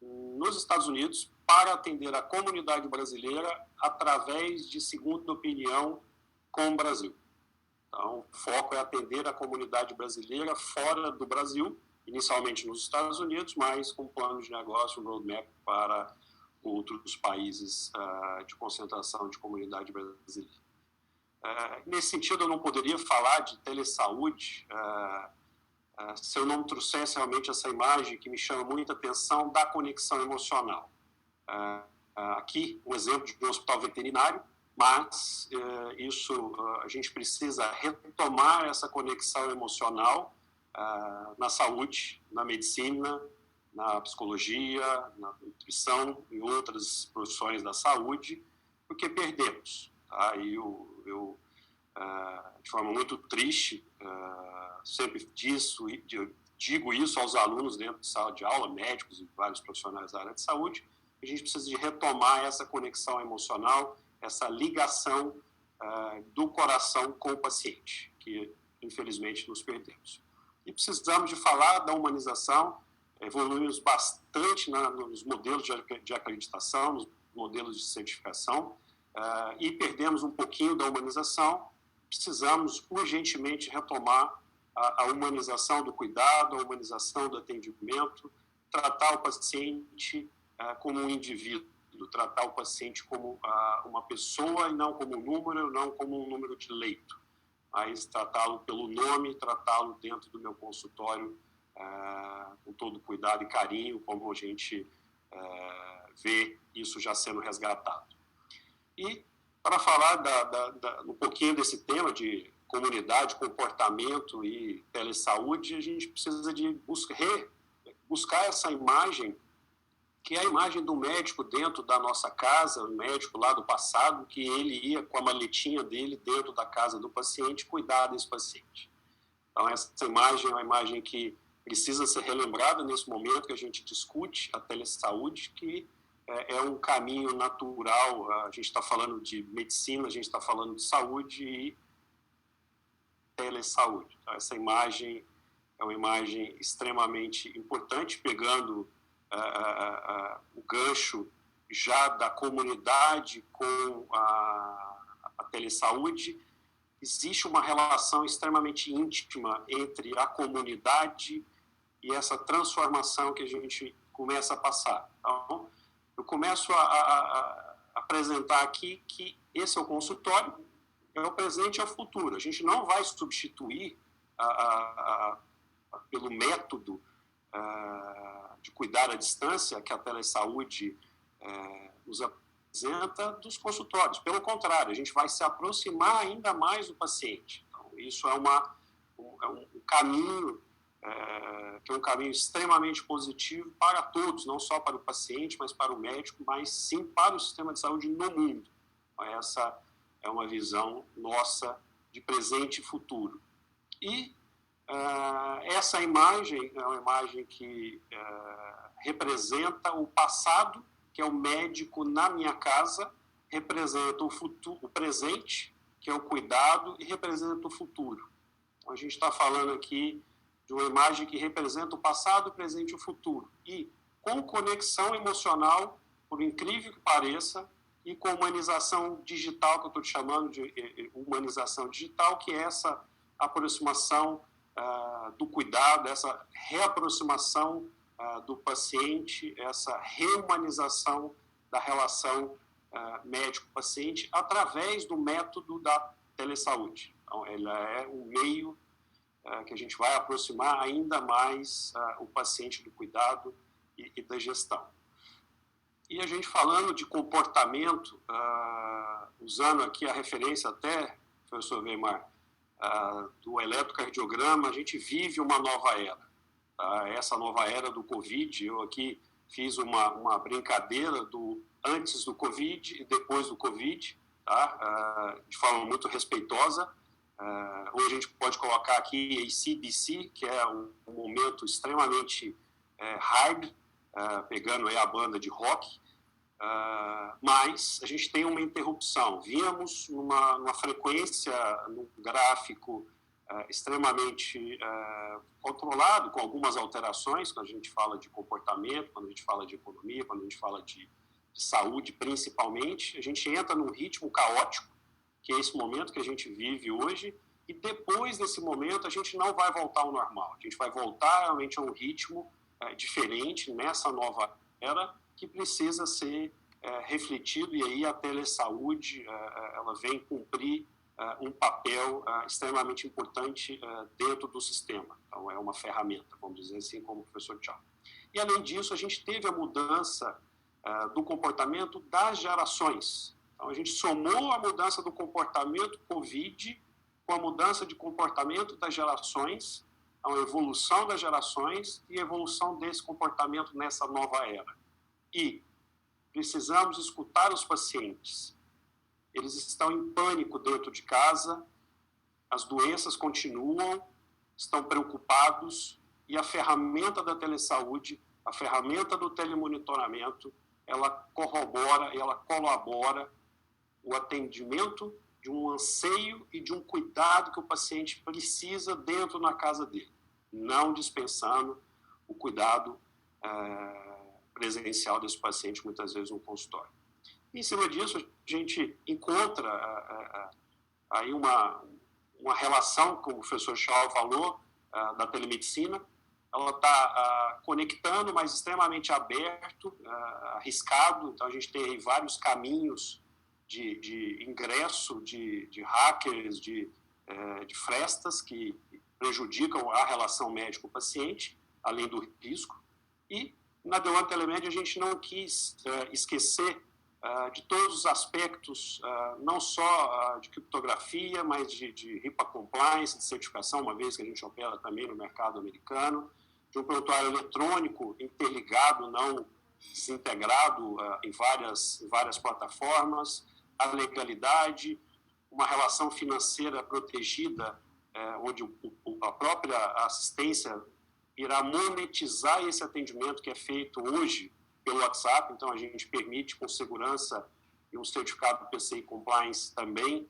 nos Estados Unidos para atender a comunidade brasileira através de segunda opinião com o Brasil. Então, o foco é atender a comunidade brasileira fora do Brasil, inicialmente nos Estados Unidos, mas com plano de negócio, roadmap para outros países de concentração de comunidade brasileira. Nesse sentido, eu não poderia falar de telesaúde se eu não trouxesse realmente essa imagem que me chama muita atenção da conexão emocional. Aqui, um exemplo de um hospital veterinário, mas a gente precisa retomar essa conexão emocional na saúde, na medicina, na psicologia, na nutrição e outras profissões da saúde, porque perdemos. Tá? E eu de forma muito triste, sempre digo isso aos alunos dentro de sala de aula, médicos e vários profissionais da área de saúde, a gente precisa de retomar essa conexão emocional, essa ligação do coração com o paciente, que infelizmente nos perdemos. E precisamos de falar da humanização, evoluímos bastante nos modelos de acreditação, nos modelos de certificação, e perdemos um pouquinho da humanização. Precisamos urgentemente retomar a humanização do cuidado, a humanização do atendimento, tratar o paciente como um indivíduo, tratar o paciente como uma pessoa e não como um número, não como um número de leito, mas tratá-lo pelo nome, tratá-lo dentro do meu consultório com todo cuidado e carinho, como a gente ver isso já sendo resgatado. E, para falar um pouquinho desse tema de comunidade, comportamento e telesaúde, a gente precisa de buscar essa imagem, que é a imagem do médico dentro da nossa casa, o médico lá do passado, que ele ia com a maletinha dele dentro da casa do paciente cuidar desse paciente. Então, essa imagem é uma imagem que precisa ser relembrada nesse momento que a gente discute a telesaúde, que é um caminho natural. A gente está falando de medicina, a gente está falando de saúde e telesaúde. Então, essa imagem é uma imagem extremamente importante, pegando o gancho já da comunidade com a telesaúde. Existe uma relação extremamente íntima entre a comunidade e essa transformação que a gente começa a passar. Então, eu começo a apresentar aqui que esse é o consultório, é o presente e é o futuro. A gente não vai substituir pelo método de cuidar à distância que a telesaúde nos apresenta dos consultórios. Pelo contrário, a gente vai se aproximar ainda mais do paciente. Então, isso é um caminho que é um caminho extremamente positivo para todos, não só para o paciente, mas para o médico, mas sim para o sistema de saúde no mundo. Então, essa é uma visão nossa de presente e futuro. E essa imagem é uma imagem que representa o passado, que é o médico na minha casa, representa o futuro, o presente, que é o cuidado, e representa o futuro. Então, a gente está falando aqui de uma imagem que representa o passado, o presente e o futuro. E com conexão emocional, por incrível que pareça, e com humanização digital, que eu estou te chamando de humanização digital, que é essa aproximação do cuidado, essa reaproximação do paciente, essa reumanização da relação médico-paciente através do método da telesaúde. Então, ela é um meio que a gente vai aproximar ainda mais o paciente do cuidado e da gestão. E a gente falando de comportamento, usando aqui a referência até, professor Weimar, do eletrocardiograma, a gente vive uma nova era. Essa nova era do Covid, eu aqui fiz uma brincadeira do antes do Covid e depois do Covid, de forma muito respeitosa. Hoje a gente pode colocar aqui AC/DC, que é um momento extremamente hard, pegando aí a banda de rock, mas a gente tem uma interrupção. Vínhamos numa frequência, num gráfico extremamente controlado, com algumas alterações, quando a gente fala de comportamento, quando a gente fala de economia, quando a gente fala de saúde, principalmente. A gente entra num ritmo caótico, que é esse momento que a gente vive hoje, e depois desse momento a gente não vai voltar ao normal. A gente vai voltar realmente a um ritmo diferente nessa nova era, que precisa ser refletido, e aí a telesaúde ela vem cumprir um papel extremamente importante dentro do sistema. Então, é uma ferramenta, vamos dizer assim, como o professor Tchau. E, além disso, a gente teve a mudança do comportamento das gerações. Então, a gente somou a mudança do comportamento Covid com a mudança de comportamento das gerações, a evolução das gerações e a evolução desse comportamento nessa nova era. E precisamos escutar os pacientes. Eles estão em pânico dentro de casa, as doenças continuam, estão preocupados, e a ferramenta da telesaúde, a ferramenta do telemonitoramento, ela corrobora, ela colabora o atendimento de um anseio e de um cuidado que o paciente precisa dentro da casa dele, não dispensando o cuidado presencial desse paciente, muitas vezes no consultório. E, em cima disso, a gente encontra aí uma relação, como o professor Shaw falou, da telemedicina. Ela está conectando, mas extremamente aberto, arriscado. Então, a gente tem aí vários caminhos de ingresso de hackers, de frestas que prejudicam a relação médico-paciente, além do risco. E Na The One Telemed, a gente não quis esquecer de todos os aspectos, não só de criptografia, mas de HIPAA compliance, de certificação, uma vez que a gente opera também no mercado americano, de um prontuário eletrônico interligado, não desintegrado em várias plataformas, a legalidade, uma relação financeira protegida, onde a própria assistência irá monetizar esse atendimento que é feito hoje pelo WhatsApp, então a gente permite com segurança e um certificado PCI Compliance também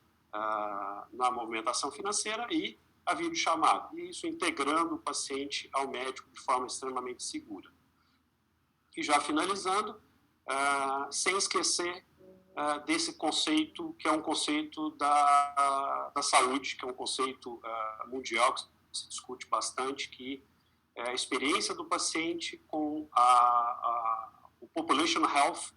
na movimentação financeira e a videochamada, e isso integrando o paciente ao médico de forma extremamente segura. E já finalizando, sem esquecer desse conceito, que é um conceito da saúde, que é um conceito mundial que se discute bastante, que é a experiência do paciente com o population health,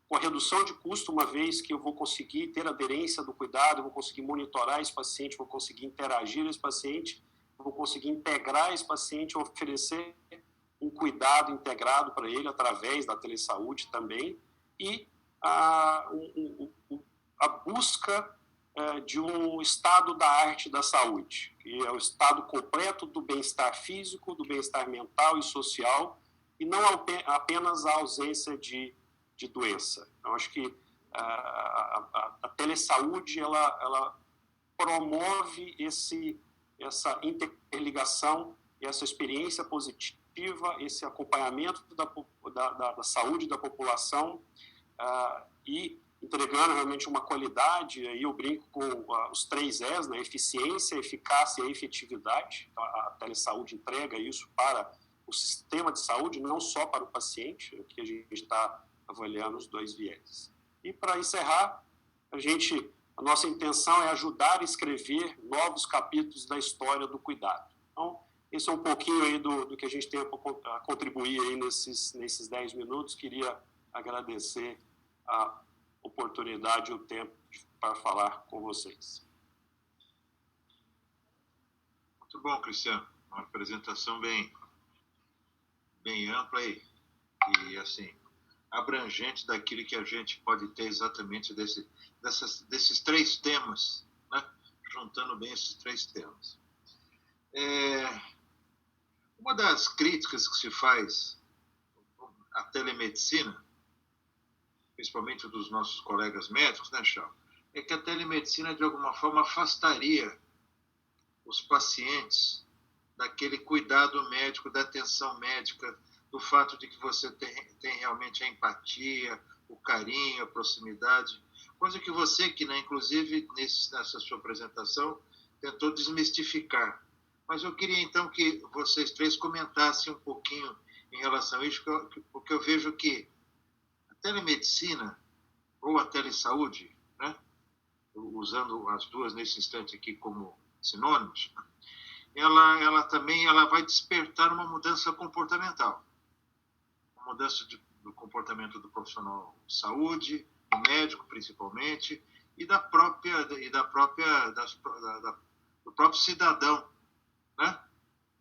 com a redução de custo, uma vez que eu vou conseguir ter aderência do cuidado, eu vou conseguir monitorar esse paciente, vou conseguir interagir com esse paciente, vou conseguir integrar esse paciente, oferecer um cuidado integrado para ele através da telesaúde também, e a busca de um estado da arte da saúde, que é o estado completo do bem-estar físico, do bem-estar mental e social, e não apenas a ausência de doença. Então, acho que a telesaúde ela promove essa interligação, essa experiência positiva, esse acompanhamento da saúde da população e entregando realmente uma qualidade, aí eu brinco com os 3 Es, né? Eficiência, eficácia e efetividade. Então, a telesaúde entrega isso para o sistema de saúde, não só para o paciente, aqui a gente está avaliando os 2 vieses. E para encerrar, a nossa intenção é ajudar a escrever novos capítulos da história do cuidado. Então, esse é um pouquinho aí do que a gente tem a contribuir aí nesses 10 minutos. Queria agradecer a oportunidade e o tempo para falar com vocês. Muito bom, Cristiano. Uma apresentação bem ampla e assim, abrangente daquilo que a gente pode ter exatamente desses 3 temas, né? Juntando bem esses 3 temas. Uma das críticas que se faz à telemedicina, principalmente dos nossos colegas médicos, né, Charles, é que a telemedicina, de alguma forma, afastaria os pacientes daquele cuidado médico, da atenção médica, do fato de que você tem realmente a empatia, o carinho, a proximidade, coisa que você, que, né, inclusive, nessa sua apresentação, tentou desmistificar. Mas eu queria, então, que vocês 3 comentassem um pouquinho em relação a isso, porque eu vejo que a telemedicina ou a telesaúde, né, usando as duas nesse instante aqui como sinônimos, ela também vai despertar uma mudança comportamental, uma mudança do comportamento do profissional de saúde, do médico principalmente, e do próprio cidadão, né,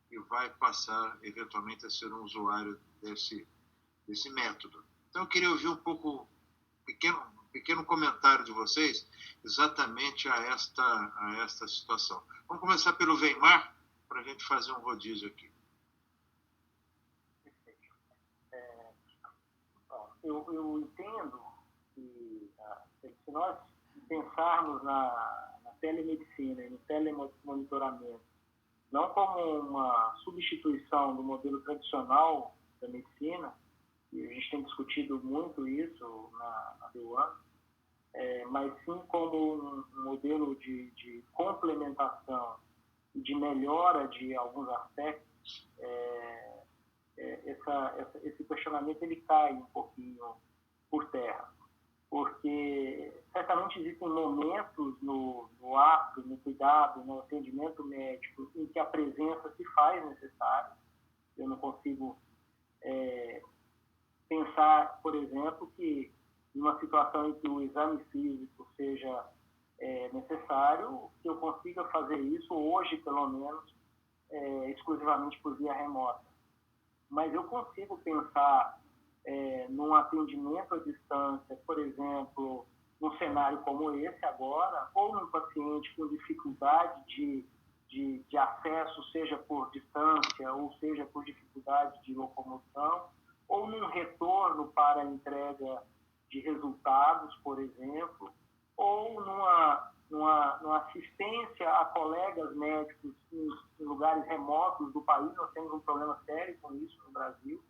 que vai passar eventualmente a ser um usuário desse método. Então, eu queria ouvir um pouco, um pequeno comentário de vocês exatamente a esta situação. Vamos começar pelo Weimar, para a gente fazer um rodízio aqui. Eu entendo que se nós pensarmos na telemedicina e no telemonitoramento não como uma substituição do modelo tradicional da medicina, e a gente tem discutido muito isso na The One, mas sim como um modelo de complementação e de melhora de alguns aspectos, esse questionamento ele cai um pouquinho por terra, porque certamente existem momentos no ato, no cuidado, no atendimento médico em que a presença se faz necessária. Eu não consigo pensar, por exemplo, que numa situação em que o exame físico seja necessário, que eu consiga fazer isso hoje, pelo menos, exclusivamente por via remota. Mas eu consigo pensar num atendimento à distância, por exemplo, num cenário como esse agora, ou num paciente com dificuldade de acesso, seja por distância, ou seja por dificuldade de locomoção, ou num retorno para a entrega de resultados, por exemplo, ou numa assistência a colegas médicos em lugares remotos do país. Nós temos um problema sério com isso no Brasil,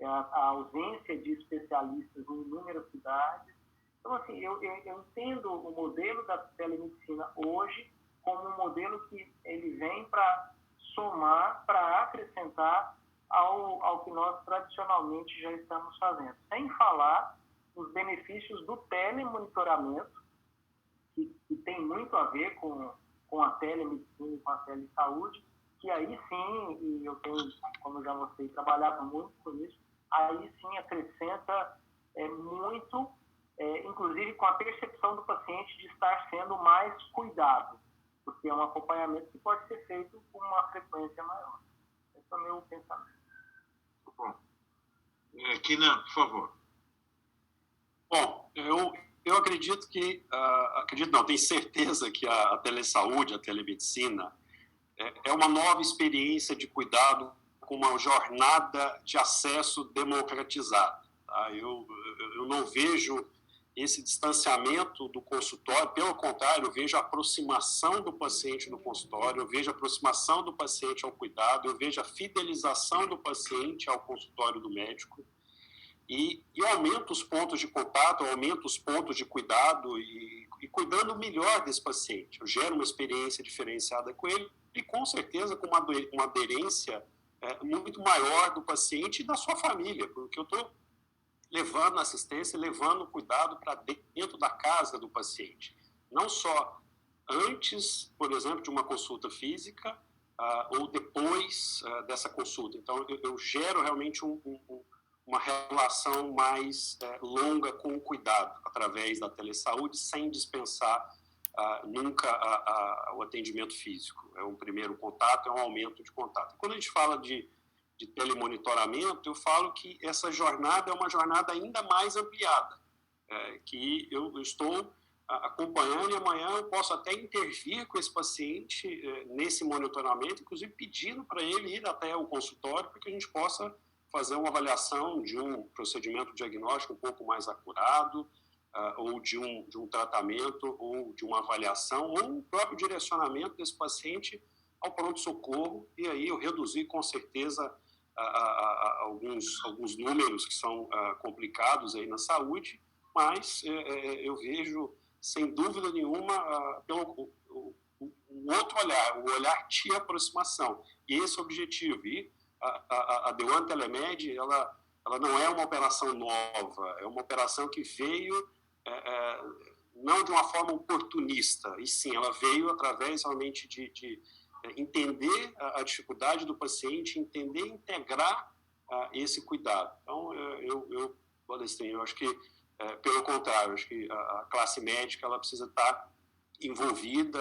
a ausência de especialistas em inúmeras cidades. Então, assim, eu entendo o modelo da telemedicina hoje como um modelo que ele vem para somar, para acrescentar ao que nós tradicionalmente já estamos fazendo. Sem falar nos benefícios do telemonitoramento, que tem muito a ver com a telemedicina e com a telesaúde, que aí sim, e eu tenho, como eu já mostrei, trabalhado muito com isso, aí sim acrescenta muito, inclusive com a percepção do paciente de estar sendo mais cuidado, porque é um acompanhamento que pode ser feito com uma frequência maior. Esse é o meu pensamento. Bom, Kinan, por favor. Bom, eu acredito que, tenho certeza que a telesaúde, a telemedicina, é uma nova experiência de cuidado com uma jornada de acesso democratizado. Tá? Eu não vejo esse distanciamento do consultório, pelo contrário, eu vejo a aproximação do paciente no consultório, eu vejo a aproximação do paciente ao cuidado, eu vejo a fidelização do paciente ao consultório do médico, e aumenta os pontos de contato, aumenta os pontos de cuidado e cuidando melhor desse paciente. Eu gero uma experiência diferenciada com ele e, com certeza, com uma aderência muito maior do paciente e da sua família, porque eu estou levando assistência, levando cuidado para dentro da casa do paciente. Não só antes, por exemplo, de uma consulta física ou depois dessa consulta. Então, eu gero realmente uma relação mais longa com o cuidado, através da telesaúde, sem dispensar nunca o atendimento físico. É um primeiro contato, é um aumento de contato. Quando a gente fala de telemonitoramento, eu falo que essa jornada é uma jornada ainda mais ampliada, que eu estou acompanhando e amanhã eu posso até intervir com esse paciente nesse monitoramento, inclusive pedindo para ele ir até o consultório para que a gente possa fazer uma avaliação de um procedimento diagnóstico um pouco mais acurado, ou de um tratamento, ou de uma avaliação, ou um próprio direcionamento desse paciente ao pronto-socorro, e aí eu reduzi com certeza alguns números que são complicados aí na saúde, mas eu vejo, sem dúvida nenhuma, pelo outro olhar, o olhar de aproximação, e esse objetivo. E a The One Telemed, ela não é uma operação nova, é uma operação que veio não de uma forma oportunista, e sim, ela veio através realmente de entender a dificuldade do paciente, entender e integrar esse cuidado. Então, eu acho que, pelo contrário, acho que a classe médica ela precisa estar envolvida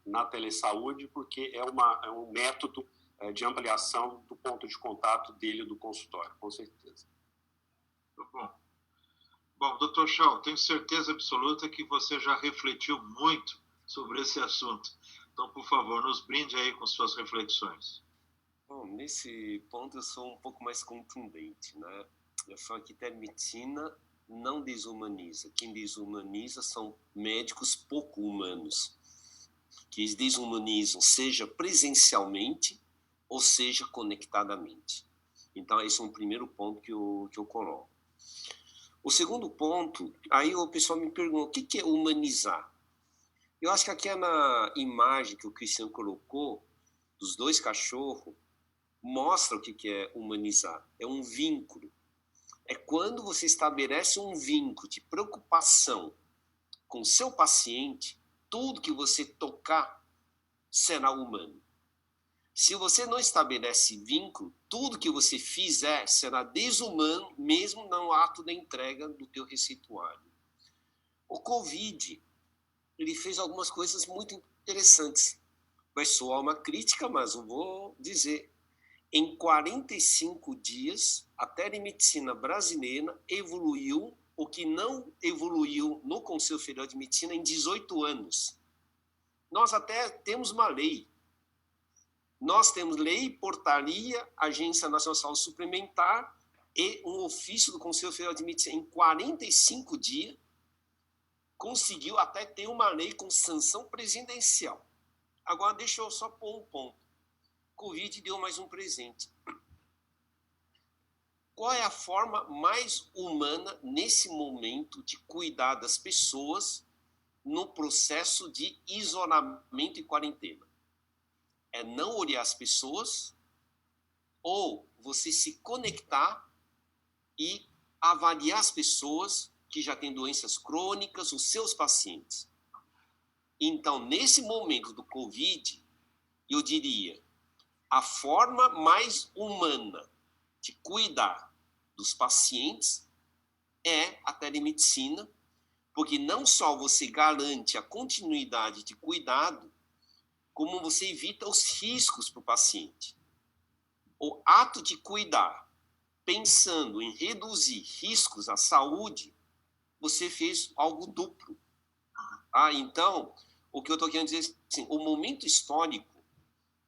na telesaúde, porque é um método de ampliação do ponto de contato dele do consultório, com certeza. Bom, doutor Shaw, tenho certeza absoluta que você já refletiu muito sobre esse assunto. Então, por favor, nos brinde aí com suas reflexões. Bom, nesse ponto eu sou um pouco mais contundente, né? Eu falo que telemedicina não desumaniza. Quem desumaniza são médicos pouco humanos, que eles desumanizam, seja presencialmente ou seja conectadamente. Então, esse é um primeiro ponto que eu coloco. O segundo ponto, aí o pessoal me pergunta, o que é humanizar? Eu acho que aquela imagem que o Cristiano colocou, dos dois cachorros, mostra o que é humanizar. É um vínculo. É quando você estabelece um vínculo de preocupação com o seu paciente, tudo que você tocar será humano. Se você não estabelece vínculo, tudo que você fizer será desumano, mesmo no ato da entrega do teu receituário. O Covid, ele fez algumas coisas muito interessantes. Vai soar uma crítica, mas eu vou dizer. Em 45 dias, a telemedicina brasileira evoluiu o que não evoluiu no Conselho Federal de Medicina em 18 anos. Nós até temos uma lei. Nós temos lei, portaria, Agência Nacional de Saúde Suplementar e um ofício do Conselho Federal de Medicina. Em 45 dias, conseguiu até ter uma lei com sanção presidencial. Agora, deixa eu só pôr um ponto. Covid deu mais um presente. Qual é a forma mais humana, nesse momento, de cuidar das pessoas no processo de isolamento e quarentena? É não olhar as pessoas ou você se conectar e avaliar as pessoas que já têm doenças crônicas, os seus pacientes. Então, nesse momento do Covid, eu diria, a forma mais humana de cuidar dos pacientes é a telemedicina, porque não só você garante a continuidade de cuidado, como você evita os riscos para o paciente. O ato de cuidar, pensando em reduzir riscos à saúde, você fez algo duplo. Então, o que eu estou querendo dizer é assim, o momento histórico,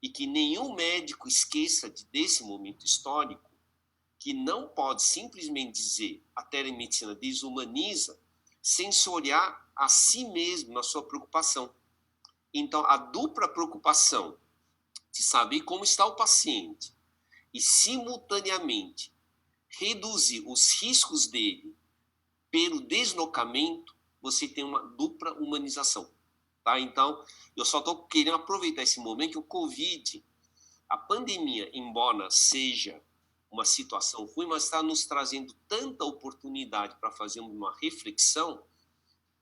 e que nenhum médico esqueça desse momento histórico, que não pode simplesmente dizer a telemedicina desumaniza, sem se olhar a si mesmo na sua preocupação. Então, a dupla preocupação de saber como está o paciente e, simultaneamente, reduzir os riscos dele pelo deslocamento, você tem uma dupla humanização. Tá? Então, eu só estou querendo aproveitar esse momento que o Covid, a pandemia, embora seja uma situação ruim, mas está nos trazendo tanta oportunidade para fazer uma reflexão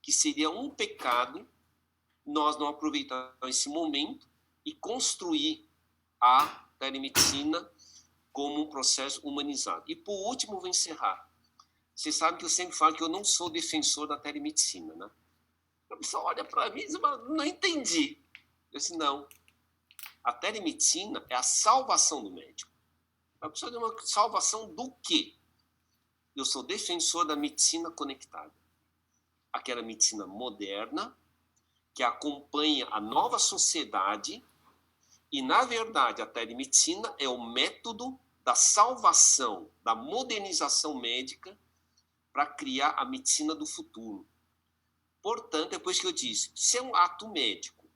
que seria um pecado nós não aproveitarmos esse momento e construir a telemedicina como um processo humanizado. E, por último, vou encerrar. Você sabe que eu sempre falo que eu não sou defensor da telemedicina, né? A pessoa olha para mim e diz, não entendi. Eu disse, não. A telemedicina é a salvação do médico. A pessoa diz, uma salvação do quê? Eu sou defensor da medicina conectada. Aquela medicina moderna, que acompanha a nova sociedade e, na verdade, a telemedicina é o método da salvação, da modernização médica para criar a medicina do futuro. Portanto, depois que eu disse, isso é um ato médico.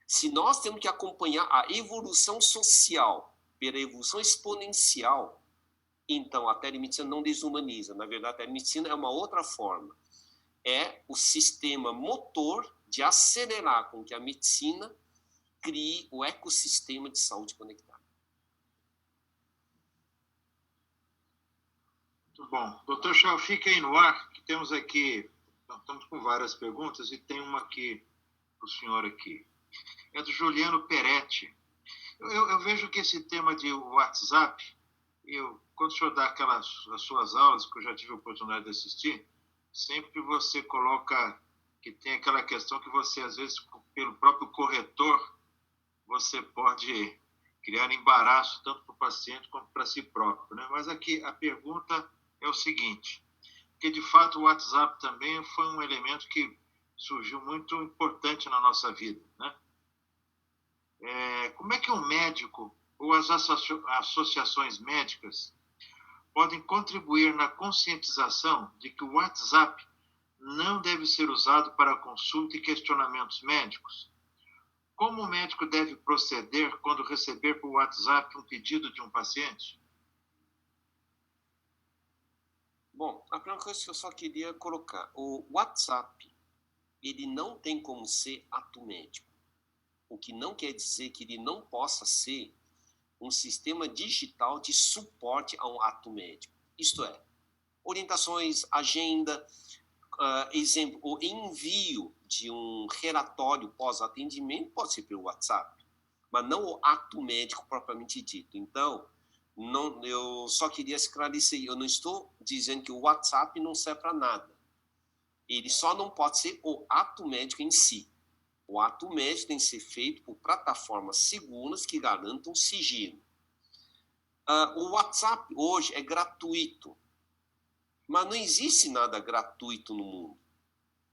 Se nós temos que acompanhar a evolução social pela evolução exponencial, então a telemedicina não desumaniza. Na verdade, a telemedicina é uma outra forma. É o sistema motor de acelerar com que a medicina crie o ecossistema de saúde conectada. Muito bom. Doutor Chau, fica aí no ar, que temos aqui, estamos com várias perguntas, e tem uma aqui para o senhor aqui. É do Juliano Peretti. Eu vejo que esse tema de WhatsApp, quando o senhor dá as suas aulas, que eu já tive a oportunidade de assistir, sempre você coloca que tem aquela questão que você, às vezes, pelo próprio corretor, você pode criar embaraço tanto para o paciente quanto para si próprio, né? Mas aqui a pergunta é o seguinte, porque de fato o WhatsApp também foi um elemento que surgiu muito importante na nossa vida, né? Como é que um médico ou as associações médicas podem contribuir na conscientização de que o WhatsApp não deve ser usado para consulta e questionamentos médicos? Como o médico deve proceder quando receber por WhatsApp um pedido de um paciente? Bom, a primeira coisa que eu só queria colocar, o WhatsApp, ele não tem como ser ato médico. O que não quer dizer que ele não possa ser um sistema digital de suporte a um ato médico. Isto é, orientações, agenda, exemplo, o envio de um relatório pós-atendimento pode ser pelo WhatsApp, mas não o ato médico propriamente dito. Então, eu só queria esclarecer, eu não estou dizendo que o WhatsApp não serve para nada. Ele só não pode ser o ato médico em si. O ato médico tem que ser feito por plataformas seguras que garantam sigilo. O WhatsApp hoje é gratuito, mas não existe nada gratuito no mundo.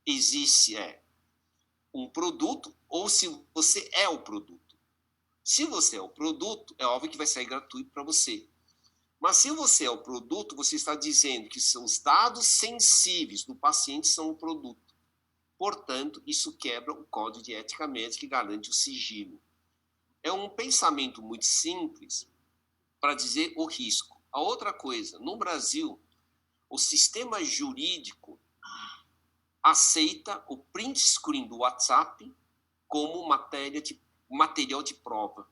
Existe um produto, ou se você é o produto. Se você é o produto, é óbvio que vai sair gratuito para você. Mas se você é o produto, você está dizendo que os dados sensíveis do paciente são o produto. Portanto, isso quebra o Código de Ética Médica que garante o sigilo. É um pensamento muito simples para dizer o risco. A outra coisa, no Brasil, o sistema jurídico aceita o print screen do WhatsApp como material de prova.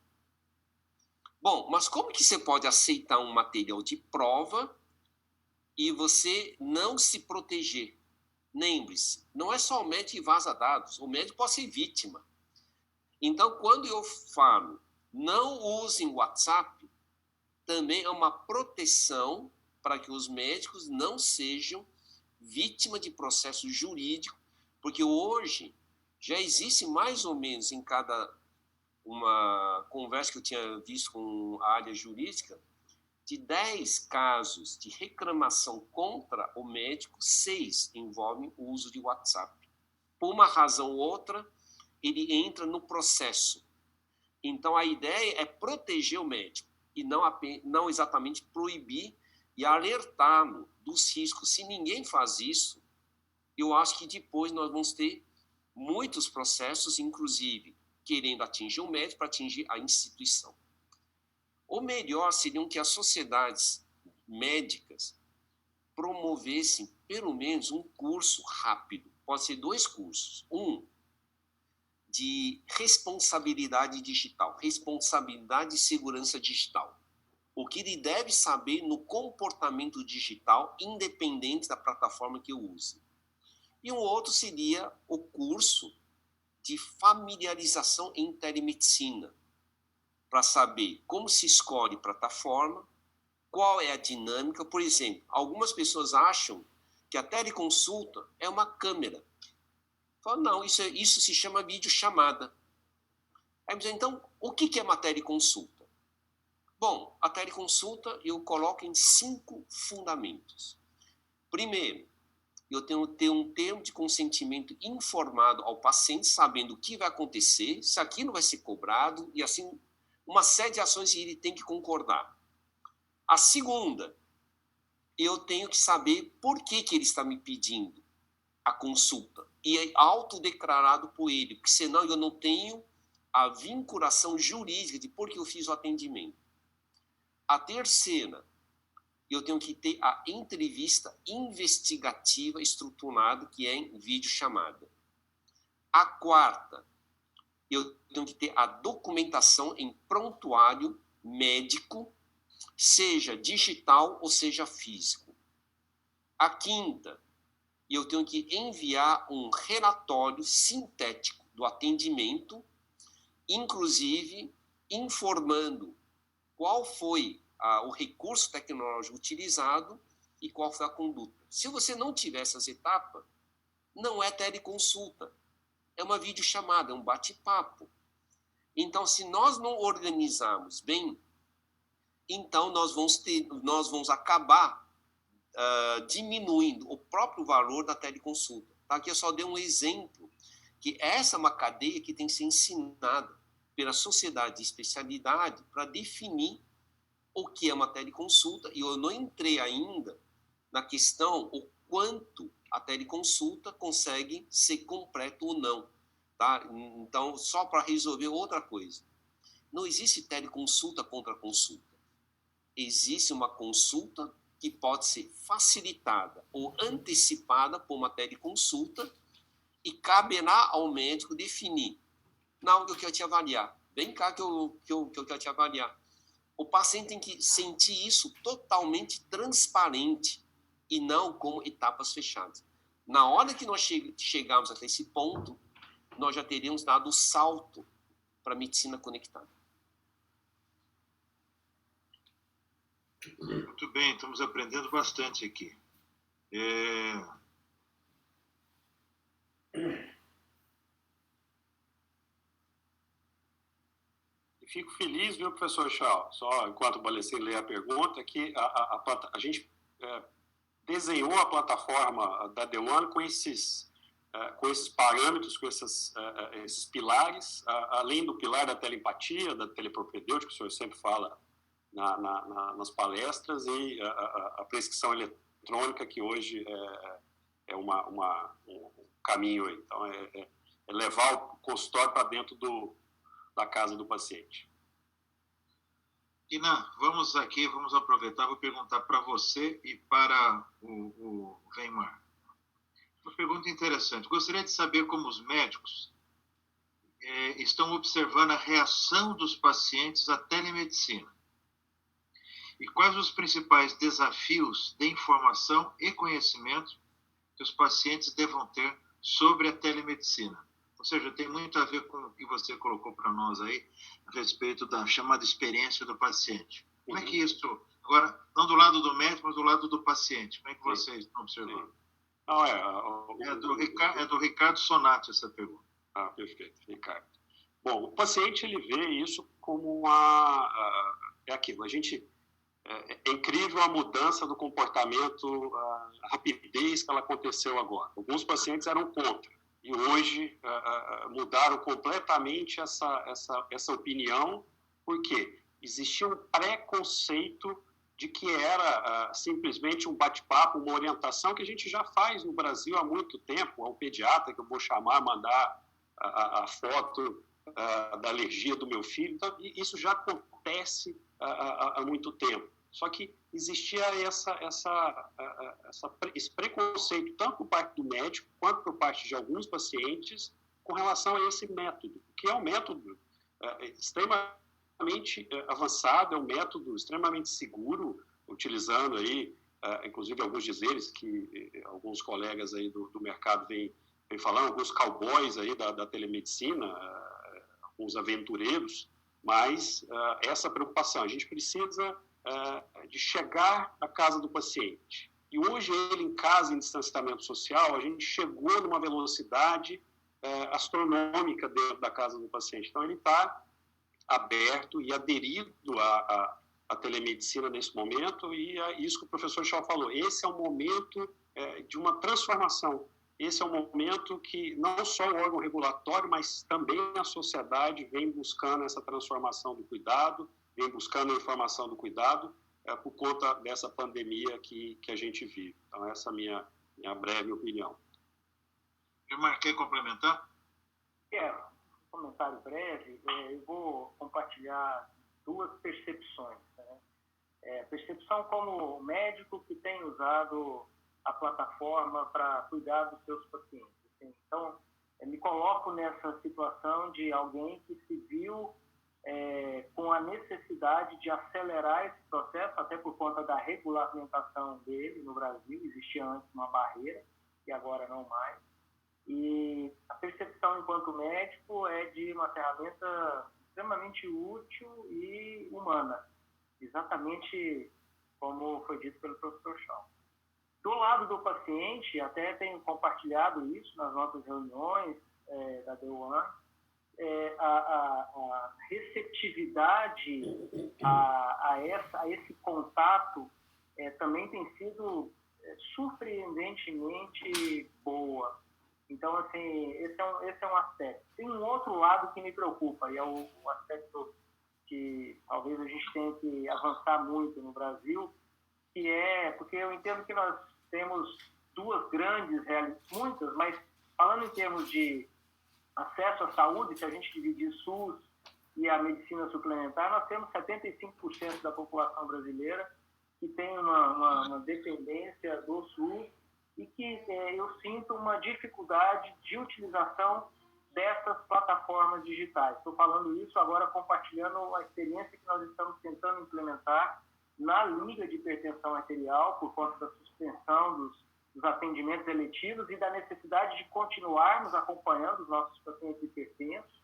Bom, mas como que você pode aceitar um material de prova e você não se proteger? Lembre-se, não é só o médico que vaza dados, o médico pode ser vítima. Então, quando eu falo não usem o WhatsApp, também é uma proteção para que os médicos não sejam vítima de processo jurídico, porque hoje já existe mais ou menos em cada uma conversa que eu tinha visto com a área jurídica, de 10 casos de reclamação contra o médico, 6 envolvem o uso de WhatsApp. Por uma razão ou outra, ele entra no processo. Então, a ideia é proteger o médico e não exatamente proibir e alertá-lo dos riscos. Se ninguém faz isso, eu acho que depois nós vamos ter muitos processos, inclusive querendo atingir o médico para atingir a instituição. O melhor seria que as sociedades médicas promovessem pelo menos um curso rápido. Pode ser 2 cursos. Um de responsabilidade digital, responsabilidade e segurança digital. O que ele deve saber no comportamento digital, independente da plataforma que eu use. E um outro seria o curso de familiarização em telemedicina, para saber como se escolhe plataforma, qual é a dinâmica. Por exemplo, algumas pessoas acham que a teleconsulta é uma câmera. Falam, não, isso se chama videochamada. Aí, então, o que é uma teleconsulta? Bom, a teleconsulta eu coloco em 5 fundamentos. Primeiro, eu tenho que ter um termo de consentimento informado ao paciente, sabendo o que vai acontecer, se aquilo vai ser cobrado, e assim, uma série de ações que ele tem que concordar. A segunda, eu tenho que saber por que ele está me pedindo a consulta, e é autodeclarado por ele, porque senão eu não tenho a vinculação jurídica de por que eu fiz o atendimento. A terceira, eu tenho que ter a entrevista investigativa estruturada, que é em videochamada. A quarta, eu tenho que ter a documentação em prontuário médico, seja digital ou seja físico. A quinta, eu tenho que enviar um relatório sintético do atendimento, inclusive informando qual foi o recurso tecnológico utilizado e qual foi a conduta. Se você não tiver essas etapas, não é teleconsulta, é uma videochamada, é um bate-papo. Então, se nós não organizarmos bem, então nós vamos acabar diminuindo o próprio valor da teleconsulta. Tá? Aqui eu só dei um exemplo, que essa é uma cadeia que tem que ser ensinada pela sociedade de especialidade para definir o que é uma teleconsulta, e eu não entrei ainda na questão o quanto a teleconsulta consegue ser completa ou não. Tá? Então, só para resolver outra coisa, não existe teleconsulta contra consulta. Existe uma consulta que pode ser facilitada ou antecipada por uma teleconsulta e caberá ao médico definir. Não, eu quero te avaliar. Vem cá que eu quero te avaliar. O paciente tem que sentir isso totalmente transparente e não como etapas fechadas. Na hora que nós chegarmos até esse ponto, nós já teríamos dado o salto para a medicina conectada. Muito bem, estamos aprendendo bastante aqui. Fico feliz, viu, professor Chau, só enquanto o Bolecim lê a pergunta, que a gente desenhou a plataforma da The One com esses parâmetros, com esses pilares, além do pilar da teleempatia, da telepropedêutica, que o senhor sempre fala nas palestras, e a prescrição eletrônica, que hoje é um caminho aí. Então, é levar o consultório para dentro da casa do paciente. Inan, vamos aproveitar, vou perguntar para você e para o Weimar. Uma pergunta interessante. Gostaria de saber como os médicos estão observando a reação dos pacientes à telemedicina e quais os principais desafios de informação e conhecimento que os pacientes devam ter sobre a telemedicina. Ou seja, tem muito a ver com o que você colocou para nós aí, a respeito da chamada experiência do paciente. Como é que isso, agora, não do lado do médico, mas do lado do paciente, como é que vocês estão observando? Não, é do Ricardo Sonati essa pergunta. Perfeito, Ricardo. Bom, o paciente, ele vê isso como é aquilo, é incrível a mudança do comportamento, a rapidez que ela aconteceu agora. Alguns pacientes eram contra, e hoje mudaram completamente essa opinião, porque existia um preconceito de que era simplesmente um bate-papo, uma orientação que a gente já faz no Brasil há muito tempo, ao pediatra, que eu vou chamar, mandar a foto da alergia do meu filho. Então, isso já acontece há muito tempo. Só que existia esse preconceito, tanto por parte do médico, quanto por parte de alguns pacientes, com relação a esse método, que é um método extremamente avançado, é um método extremamente seguro, utilizando aí, inclusive alguns dizeres que alguns colegas aí do mercado vêm falando, alguns cowboys aí da telemedicina, alguns aventureiros, mas essa preocupação, a gente precisa de chegar à casa do paciente. E hoje ele em casa, em distanciamento social, a gente chegou numa velocidade astronômica dentro da casa do paciente. Então ele está aberto e aderido à telemedicina nesse momento, e é isso que o professor Chau falou. Esse é um momento de uma transformação. Esse é um momento que não só o órgão regulatório, mas também a sociedade vem buscando essa transformação do cuidado, vem buscando a informação do cuidado por conta dessa pandemia que a gente vive. Então, essa é a minha breve opinião. Gilmar, quer complementar? Quero. Um comentário breve. Eu vou compartilhar duas percepções. Né? Percepção como médico que tem usado a plataforma para cuidar dos seus pacientes. Então, me coloco nessa situação de alguém que se viu com a necessidade de acelerar esse processo, até por conta da regulamentação dele no Brasil. Existia antes uma barreira e agora não mais. E a percepção enquanto médico é de uma ferramenta extremamente útil e humana, exatamente como foi dito pelo professor Chau. Do lado do paciente, até tenho compartilhado isso nas nossas reuniões da The One, a receptividade a esse contato também tem sido surpreendentemente boa. Então, assim, esse é um aspecto. Tem um outro lado que me preocupa, e é o aspecto que talvez a gente tenha que avançar muito no Brasil, que porque eu entendo que nós temos duas grandes realidades, muitas, mas falando em termos de acesso à saúde, se a gente dividir SUS e a medicina suplementar, nós temos 75% da população brasileira que tem uma dependência do SUS e que eu sinto uma dificuldade de utilização dessas plataformas digitais. Estou falando isso agora compartilhando a experiência que nós estamos tentando implementar na Liga de Hipertensão Arterial, por conta da suspensão dos atendimentos eletivos e da necessidade de continuarmos acompanhando os nossos pacientes hipertensos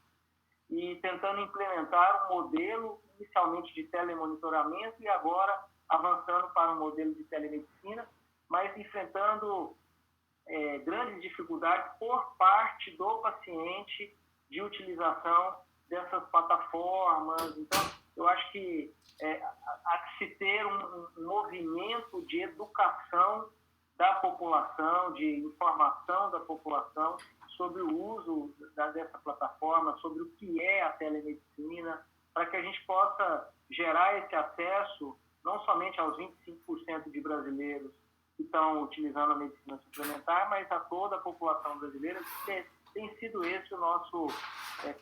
e tentando implementar um modelo inicialmente de telemonitoramento e agora avançando para um modelo de telemedicina, mas enfrentando grandes dificuldades por parte do paciente de utilização dessas plataformas. Então, eu acho que há de se ter um movimento de educação da população, de informação da população sobre o uso dessa plataforma, sobre o que é a telemedicina, para que a gente possa gerar esse acesso não somente aos 25% de brasileiros que estão utilizando a medicina suplementar, mas a toda a população brasileira, que tem sido esse o nosso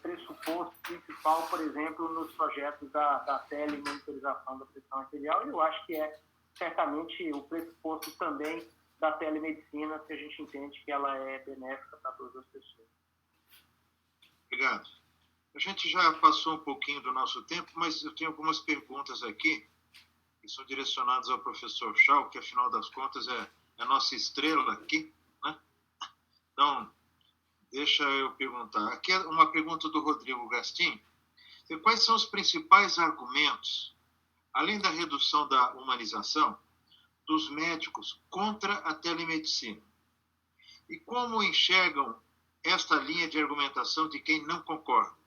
pressuposto principal, por exemplo, nos projetos da telemonitorização da pressão arterial, e eu acho que é certamente o pressuposto também da telemedicina, se a gente entende que ela é benéfica para todas as pessoas. Obrigado. A gente já passou um pouquinho do nosso tempo, mas eu tenho algumas perguntas aqui que são direcionadas ao professor Chau, que afinal das contas é a nossa estrela aqui, né? Então, deixa eu perguntar. Aqui é uma pergunta do Rodrigo Gastim. Quais são os principais argumentos, além da redução da humanização, dos médicos contra a telemedicina? E como enxergam esta linha de argumentação de quem não concorda?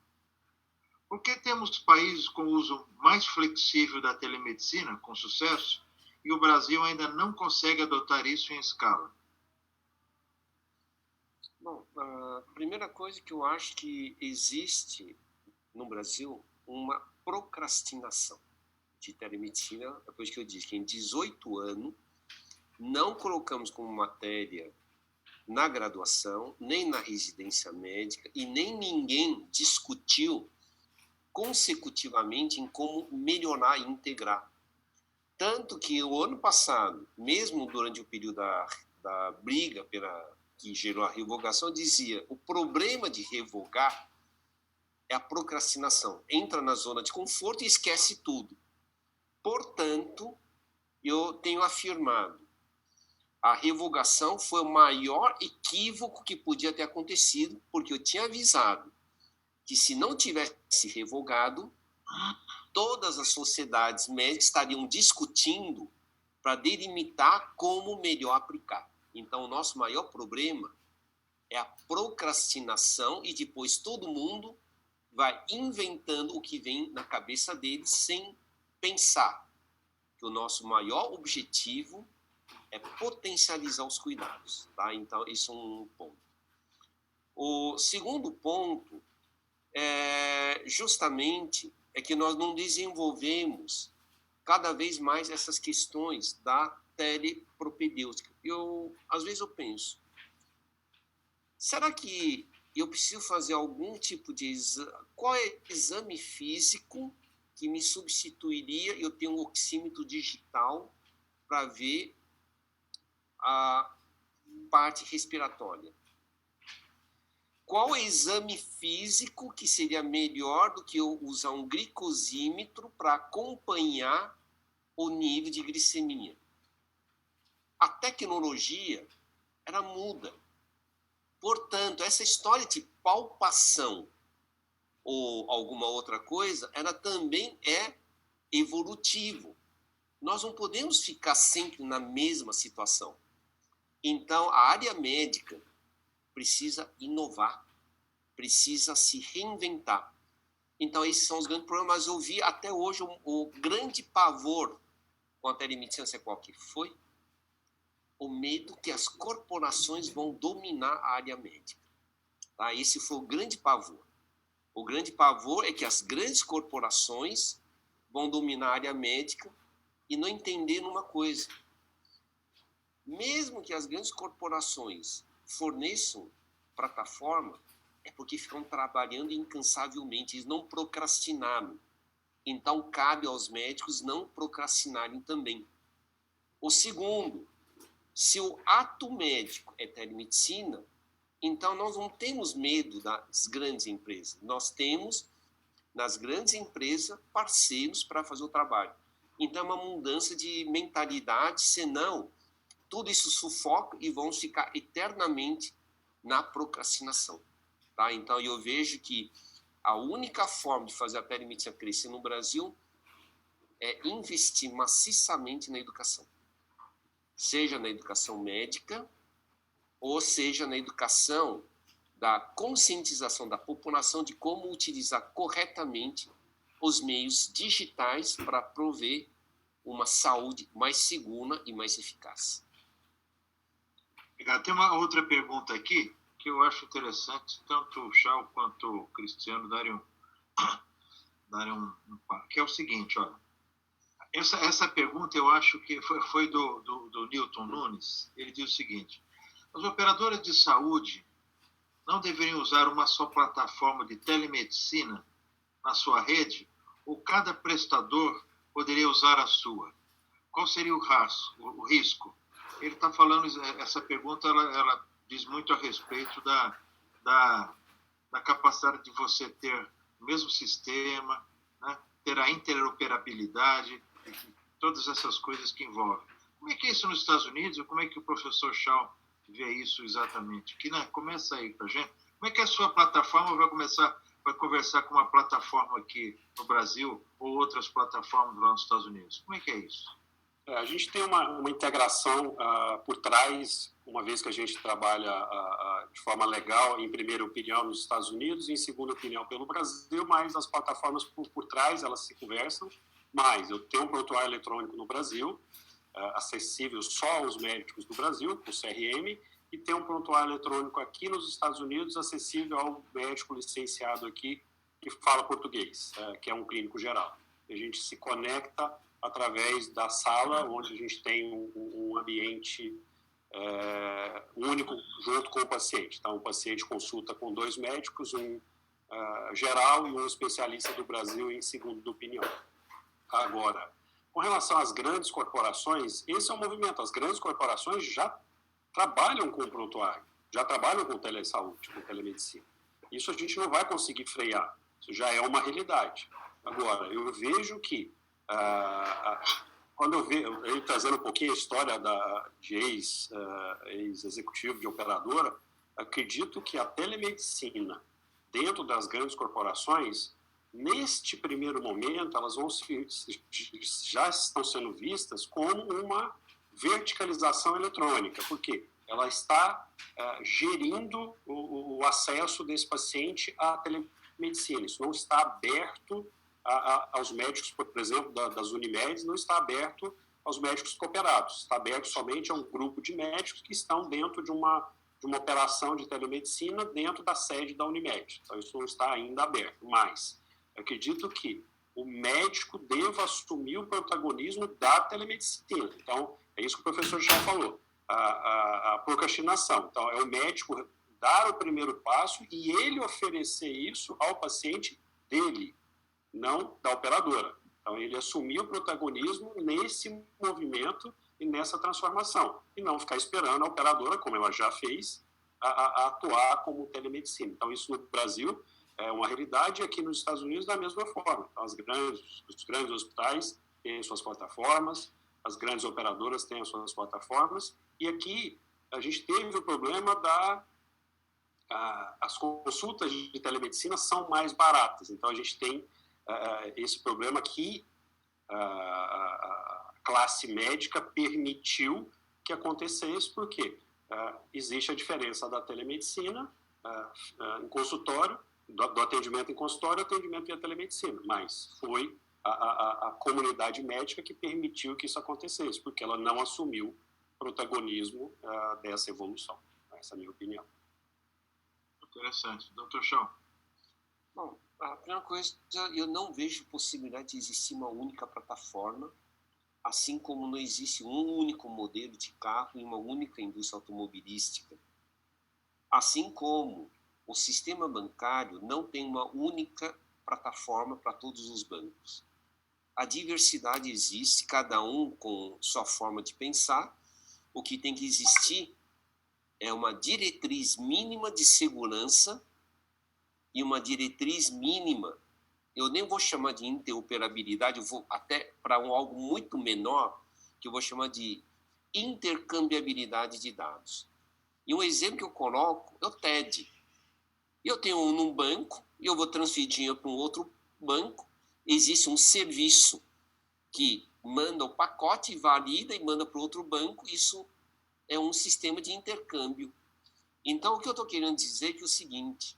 Por que temos países com o uso mais flexível da telemedicina, com sucesso, e o Brasil ainda não consegue adotar isso em escala? Bom, a primeira coisa que eu acho que existe no Brasil uma procrastinação de telemedicina, é por isso que eu disse que em 18 anos não colocamos como matéria na graduação, nem na residência médica, e nem ninguém discutiu consecutivamente em como melhorar e integrar. Tanto que o ano passado, mesmo durante o período da briga que gerou a revogação, dizia o problema de revogar é a procrastinação. Entra na zona de conforto e esquece tudo. Portanto, eu tenho afirmado, a revogação foi o maior equívoco que podia ter acontecido, porque eu tinha avisado que se não tivesse revogado, todas as sociedades médicas estariam discutindo para delimitar como melhor aplicar. Então, o nosso maior problema é a procrastinação e depois todo mundo vai inventando o que vem na cabeça deles sem pensar que o nosso maior objetivo é potencializar os cuidados. Tá? Então, isso é um ponto. O segundo ponto justamente é que nós não desenvolvemos cada vez mais essas questões da telepropedêutica. Às vezes eu penso, será que eu preciso fazer algum tipo de exame? Qual é o exame físico que me substituiria? Eu tenho um oxímetro digital para ver a parte respiratória. Qual exame físico que seria melhor do que eu usar um glicosímetro para acompanhar o nível de glicemia? A tecnologia era muda. Portanto, essa história de palpação ou alguma outra coisa, ela também é evolutivo. Nós não podemos ficar sempre na mesma situação. Então, a área médica precisa inovar, precisa se reinventar. Então, esses são os grandes problemas. Mas eu vi até hoje o grande pavor com a telemedicina, sei qual que foi? O medo que as corporações vão dominar a área médica. Tá? Esse foi o grande pavor. O grande pavor é que as grandes corporações vão dominar a área médica e não entender uma coisa. Mesmo que as grandes corporações forneçam plataforma, é porque ficam trabalhando incansavelmente, eles não procrastinaram. Então, cabe aos médicos não procrastinarem também. O segundo, se o ato médico é telemedicina, então nós não temos medo das grandes empresas. Nós temos, nas grandes empresas, parceiros para fazer o trabalho. Então, é uma mudança de mentalidade, senão tudo isso sufoca e vão ficar eternamente na procrastinação. Tá? Então, eu vejo que a única forma de fazer a telemedicina crescer no Brasil é investir maciçamente na educação. Seja na educação médica, ou seja na educação da conscientização da população de como utilizar corretamente os meios digitais para prover uma saúde mais segura e mais eficaz. Obrigado. Tem uma outra pergunta aqui que eu acho interessante, tanto o Chal quanto o Cristiano darem que é o seguinte, olha, essa pergunta eu acho que foi do Newton Nunes. Ele diz o seguinte: as operadoras de saúde não deveriam usar uma só plataforma de telemedicina na sua rede, ou cada prestador poderia usar a sua? Qual seria o risco? Ele está falando, essa pergunta ela diz muito a respeito da capacidade de você ter o mesmo sistema, né? Ter a interoperabilidade, todas essas coisas que envolvem. Como é que é isso nos Estados Unidos? Ou como é que o professor Chal vê isso exatamente? Começa aí para a gente. Como é que a sua plataforma vai conversar com uma plataforma aqui no Brasil ou outras plataformas lá nos Estados Unidos? Como é que é isso? A gente tem uma integração por trás, uma vez que a gente trabalha de forma legal, em primeira opinião, nos Estados Unidos, e em segunda opinião pelo Brasil, mas as plataformas por trás, elas se conversam. Mas eu tenho um prontuário eletrônico no Brasil, acessível só aos médicos do Brasil, com CRM, e tem um prontuário eletrônico aqui nos Estados Unidos, acessível ao médico licenciado aqui, que fala português, que é um clínico geral. A gente se conecta através da sala, onde a gente tem um ambiente único junto com o paciente. Então, o paciente consulta com 2 médicos, um geral e um especialista do Brasil em segunda opinião. Agora, com relação às grandes corporações, esse é um movimento. As grandes corporações já trabalham com prontuário, já trabalham com telesaúde, com telemedicina. Isso a gente não vai conseguir frear. Isso já é uma realidade. Agora, eu vejo que quando eu trazendo um pouquinho a história de ex-executivo de operadora, acredito que a telemedicina dentro das grandes corporações, neste primeiro momento, elas já estão sendo vistas como uma verticalização eletrônica, porque ela está gerindo o acesso desse paciente à telemedicina. Isso não está aberto aos médicos, por exemplo, das Unimedes, não está aberto aos médicos cooperados, está aberto somente a um grupo de médicos que estão dentro de uma operação de telemedicina dentro da sede da Unimed. Então, isso não está ainda aberto, mas acredito que o médico deva assumir o protagonismo da telemedicina. Então, é isso que o professor já falou, a procrastinação. Então, é o médico dar o primeiro passo e ele oferecer isso ao paciente dele, não da operadora. Então, ele assumir o protagonismo nesse movimento e nessa transformação, e não ficar esperando a operadora, como ela já fez, a atuar como telemedicina. Então, isso no Brasil é uma realidade, e aqui nos Estados Unidos da mesma forma. Então, os grandes hospitais têm suas plataformas, as grandes operadoras têm as suas plataformas, e aqui a gente teve o problema as consultas de telemedicina são mais baratas. Então, a gente tem esse problema que a classe médica permitiu que acontecesse, porque existe a diferença da telemedicina em consultório, do atendimento em consultório, atendimento via telemedicina, mas foi a comunidade médica que permitiu que isso acontecesse, porque ela não assumiu protagonismo dessa evolução. Essa é a minha opinião. Interessante. Dr. Chão. Bom, a primeira coisa, eu não vejo possibilidade de existir uma única plataforma, assim como não existe um único modelo de carro em uma única indústria automobilística. Assim como o sistema bancário não tem uma única plataforma para todos os bancos. A diversidade existe, cada um com sua forma de pensar. O que tem que existir é uma diretriz mínima de segurança e uma diretriz mínima, eu nem vou chamar de interoperabilidade, eu vou até para algo muito menor, que eu vou chamar de intercambiabilidade de dados. E um exemplo que eu coloco é o TED. Eu tenho num banco, e eu vou transferir dinheiro para um outro banco, existe um serviço que manda o pacote, valida e manda para outro banco, isso é um sistema de intercâmbio. Então, o que eu estou querendo dizer é que é o seguinte,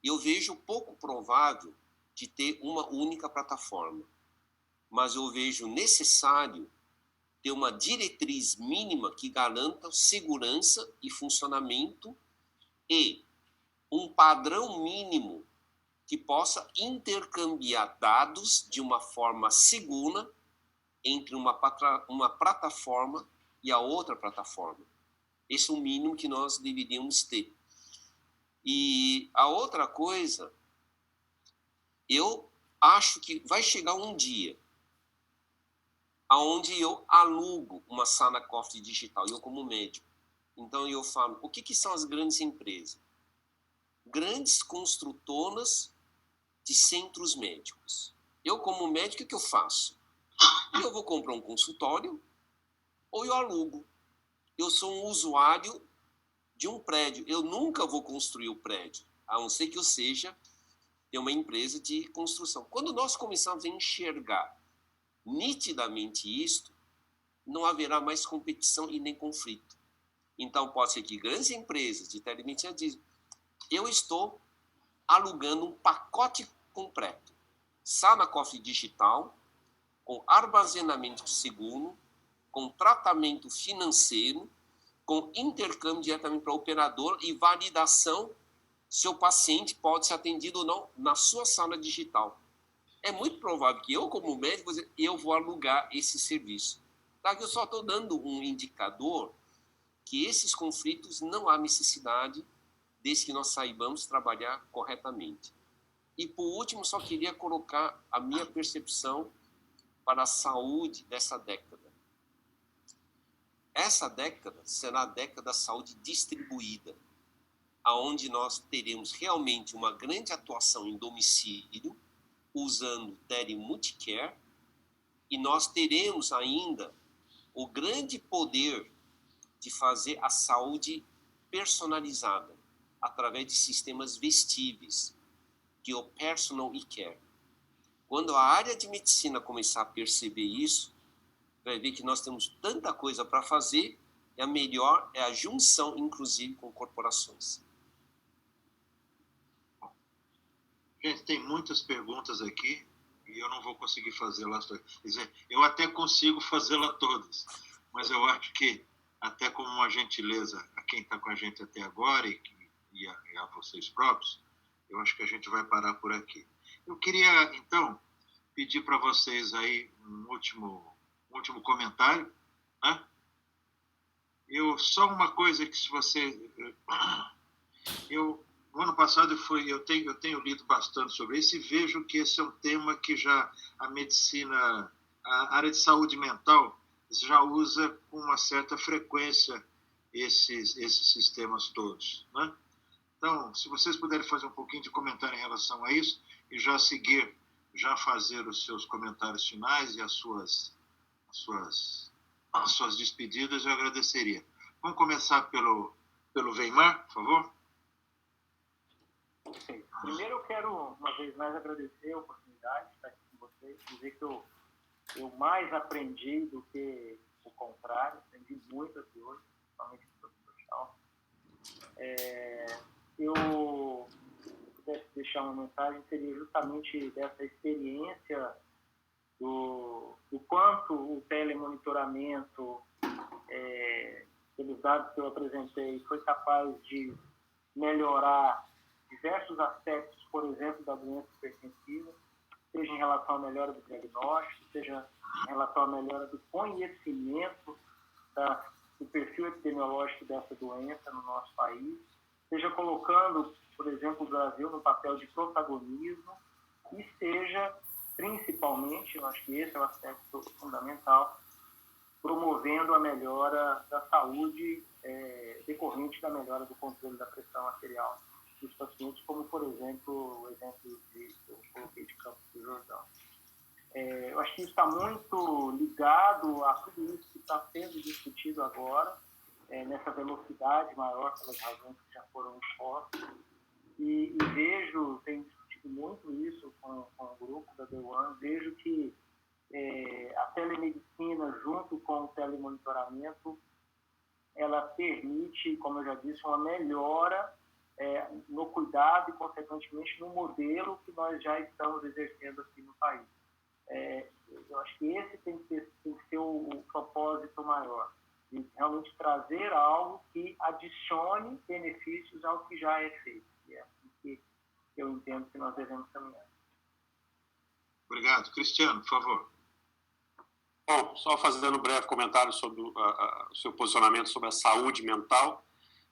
eu vejo pouco provável de ter uma única plataforma, mas eu vejo necessário ter uma diretriz mínima que garanta segurança e funcionamento e um padrão mínimo que possa intercambiar dados de uma forma segura entre uma plataforma e a outra plataforma. Esse é o mínimo que nós deveríamos ter. E a outra coisa, eu acho que vai chegar um dia onde eu alugo uma sala cofre digital, eu como médico. Então eu falo, o que são as grandes empresas? Grandes construtoras de centros médicos. Eu como médico, o que eu faço? Eu vou comprar um consultório ou eu alugo. Eu sou um usuário de um prédio. Eu nunca vou construir o prédio, a não ser que eu seja de uma empresa de construção. Quando nós começamos a enxergar nitidamente isto, não haverá mais competição e nem conflito. Então, pode ser que grandes empresas de telemedicina dizem, eu estou alugando um pacote completo. Sala cofre digital, com armazenamento seguro, com tratamento financeiro, com intercâmbio diretamente para o operador e validação se o paciente pode ser atendido ou não na sua sala digital. É muito provável que eu, como médico, eu vou alugar esse serviço. Tá? Eu só estou dando um indicador que esses conflitos não há necessidade desde que nós saibamos trabalhar corretamente. E, por último, só queria colocar a minha percepção para a saúde dessa década. Essa década será a década da saúde distribuída, onde nós teremos realmente uma grande atuação em domicílio, usando tele-multicare, e nós teremos ainda o grande poder de fazer a saúde personalizada, através de sistemas vestíveis, que é o personal e-care. Quando a área de medicina começar a perceber isso, vai ver que nós temos tanta coisa para fazer, e a melhor é a junção, inclusive, com corporações. Gente, tem muitas perguntas aqui e eu não vou conseguir fazê-las todas. Quer dizer, eu até consigo fazê-las todas, mas eu acho que, até como uma gentileza a quem está com a gente até agora e a vocês próprios, eu acho que a gente vai parar por aqui. Eu queria, então, pedir para vocês aí um último comentário, né? Só uma coisa que se você... No ano passado eu tenho lido bastante sobre isso e vejo que esse é um tema que já a medicina, a área de saúde mental, já usa com uma certa frequência esses sistemas todos, né? Então, se vocês puderem fazer um pouquinho de comentário em relação a isso e já fazer os seus comentários finais e as suas despedidas, eu agradeceria. Vamos começar pelo Weimar, por favor? Okay. Primeiro eu quero, uma vez mais, agradecer a oportunidade de estar aqui com vocês, dizer que eu mais aprendi do que o contrário, aprendi muito aqui hoje, principalmente com o professor Chal. Eu pudesse deixar uma mensagem, seria justamente dessa experiência do quanto o telemonitoramento, pelos dados que eu apresentei, foi capaz de melhorar diversos aspectos, por exemplo, da doença hipertensiva, seja em relação à melhora do diagnóstico, seja em relação à melhora do conhecimento do perfil epidemiológico dessa doença no nosso país, seja colocando, por exemplo, o Brasil no papel de protagonismo e seja, principalmente, eu acho que esse é o aspecto fundamental, promovendo a melhora da saúde decorrente da melhora do controle da pressão arterial dos pacientes, como, por exemplo, o exemplo que eu coloquei de Campos do Jordão. Eu acho que isso está muito ligado a tudo isso que está sendo discutido agora, nessa velocidade maior, pelas razões que já foram expostas, e tenho discutido muito isso com o grupo da The One, vejo que a telemedicina, junto com o telemonitoramento, ela permite, como eu já disse, uma melhora no cuidado e, consequentemente, no modelo que nós já estamos exercendo aqui no país. Eu acho que esse tem que ser o propósito maior, de realmente trazer algo que adicione benefícios ao que já é feito. E é assim que eu entendo que nós devemos caminhar. Obrigado. Cristiano, por favor. Bom, só fazendo um breve comentário sobre o seu posicionamento sobre a saúde mental.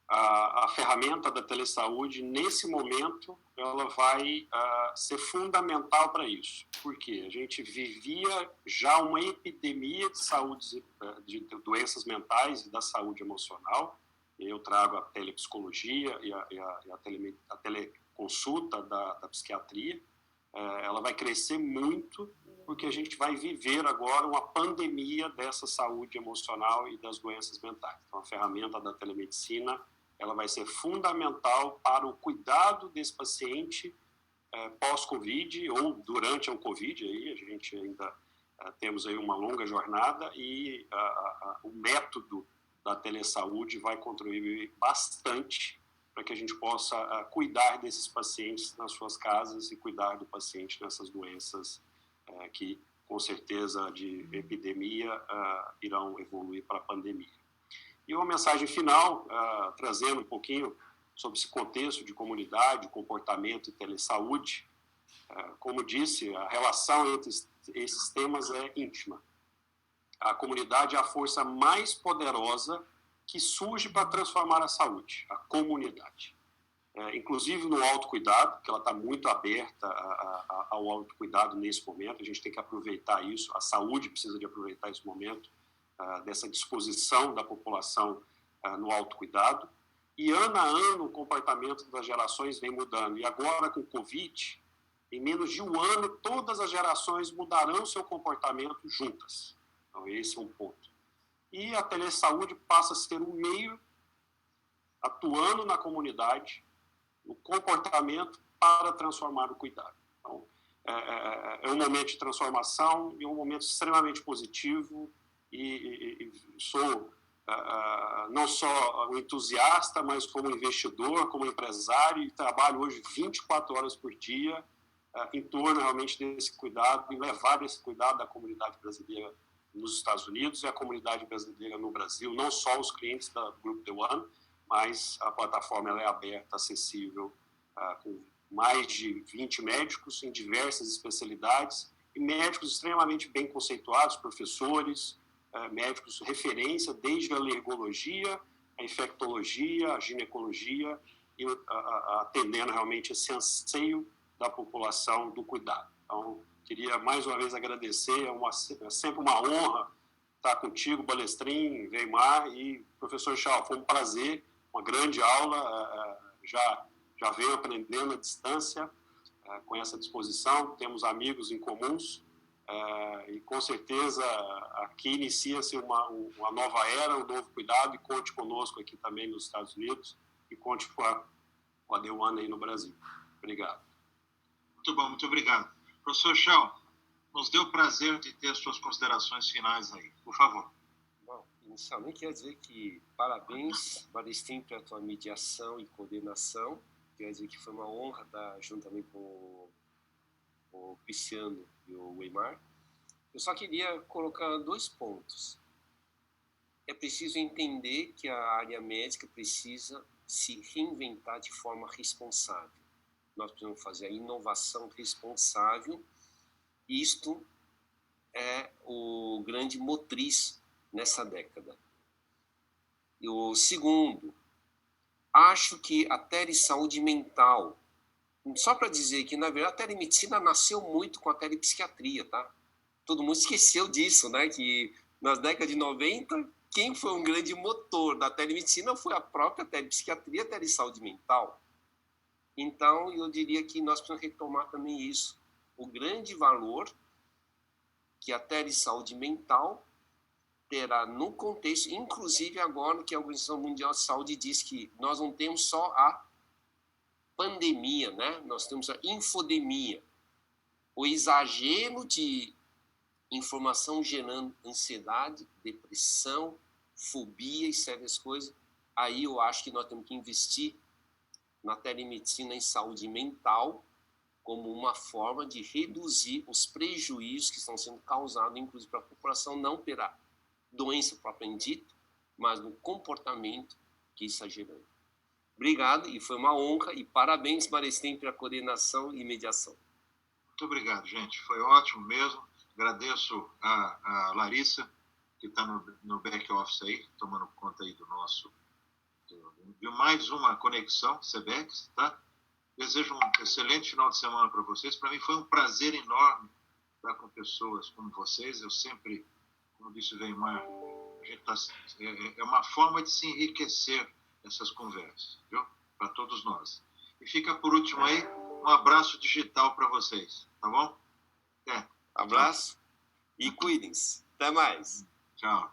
A ferramenta da telesaúde, nesse momento, ela vai ser fundamental para isso. Por quê? A gente vivia já uma epidemia de saúde, de doenças mentais e da saúde emocional. Eu trago a telepsicologia e a teleconsulta da psiquiatria. Ela vai crescer muito, porque a gente vai viver agora uma pandemia dessa saúde emocional e das doenças mentais. Então, a ferramenta da telemedicina, ela vai ser fundamental para o cuidado desse paciente pós-Covid ou durante o Covid. Aí a gente ainda temos aí uma longa jornada e o método da telesaúde vai contribuir bastante para que a gente possa cuidar desses pacientes nas suas casas e cuidar do paciente nessas doenças que, com certeza, de epidemia, irão evoluir para a pandemia. E uma mensagem final, trazendo um pouquinho sobre esse contexto de comunidade, comportamento e telesaúde. Como disse, a relação entre esses temas é íntima. A comunidade é a força mais poderosa que surge para transformar a saúde, a comunidade. Inclusive no autocuidado, que ela está muito aberta ao autocuidado nesse momento, a gente tem que aproveitar isso, a saúde precisa de aproveitar esse momento, dessa disposição da população no autocuidado. E ano a ano o comportamento das gerações vem mudando. E agora com o Covid, em menos de um ano, todas as gerações mudarão seu comportamento juntas. Então esse é um ponto. E a telesaúde passa a ser um meio atuando na comunidade, no comportamento para transformar o cuidado. Então, é um momento de transformação e um momento extremamente positivo e sou não só um entusiasta, mas como investidor, como empresário, e trabalho hoje 24 horas por dia em torno realmente desse cuidado e levar esse cuidado da comunidade brasileira nos Estados Unidos e a comunidade brasileira no Brasil, não só os clientes do Grupo The One, mas a plataforma ela é aberta, acessível, com mais de 20 médicos em diversas especialidades e médicos extremamente bem conceituados, professores, médicos referência desde a alergologia, a infectologia, a ginecologia e atendendo realmente esse anseio da população do cuidado. Então, queria mais uma vez agradecer, é sempre uma honra estar contigo, Balestrin, Weimar e professor Chau, foi um prazer, uma grande aula, já venho aprendendo à distância com essa disposição, temos amigos em comuns e com certeza aqui inicia-se uma nova era, um novo cuidado e conte conosco aqui também nos Estados Unidos e conte com a The One aí no Brasil. Obrigado. Muito bom, muito obrigado. Professor Chau, nos deu o prazer de ter as suas considerações finais aí. Por favor. Bom, inicialmente quero dizer que parabéns, Balestrin, pela tua mediação e coordenação. Quero dizer que foi uma honra estar juntamente com o Cristiano e o Weimar. Eu só queria colocar 2 pontos. É preciso entender que a área médica precisa se reinventar de forma responsável. Nós precisamos fazer a inovação responsável. Isto é o grande motriz nessa década. E o segundo, acho que a telesaúde mental, só para dizer que, na verdade, a telemedicina nasceu muito com a telepsiquiatria, tá? Todo mundo esqueceu disso, né? Que nas décadas de 90, quem foi um grande motor da telemedicina foi a própria telepsiquiatria, a telesaúde mental. Então, eu diria que nós precisamos retomar também isso. O grande valor que a telesaúde mental terá no contexto, inclusive agora que a Organização Mundial de Saúde diz que nós não temos só a pandemia, né? Nós temos a infodemia, o exagero de informação gerando ansiedade, depressão, fobia e sérias coisas, aí eu acho que nós temos que investir na telemedicina em saúde mental como uma forma de reduzir os prejuízos que estão sendo causados, inclusive para a população, não pela doença propriamente dita, mas no comportamento que isso está gerando. Obrigado, e foi uma honra, e parabéns, Maristém, pela coordenação e mediação. Muito obrigado, gente. Foi ótimo mesmo. Agradeço a Larissa, que está no back-office aí, tomando conta aí de mais uma conexão, Sebex, tá? Desejo um excelente final de semana para vocês. Para mim foi um prazer enorme estar com pessoas como vocês. Eu sempre, como disse o Weimar, é uma forma de se enriquecer essas conversas, viu? Para todos nós. E fica por último aí, um abraço digital para vocês, tá bom? Abraço e cuidem-se. Até mais. Tchau.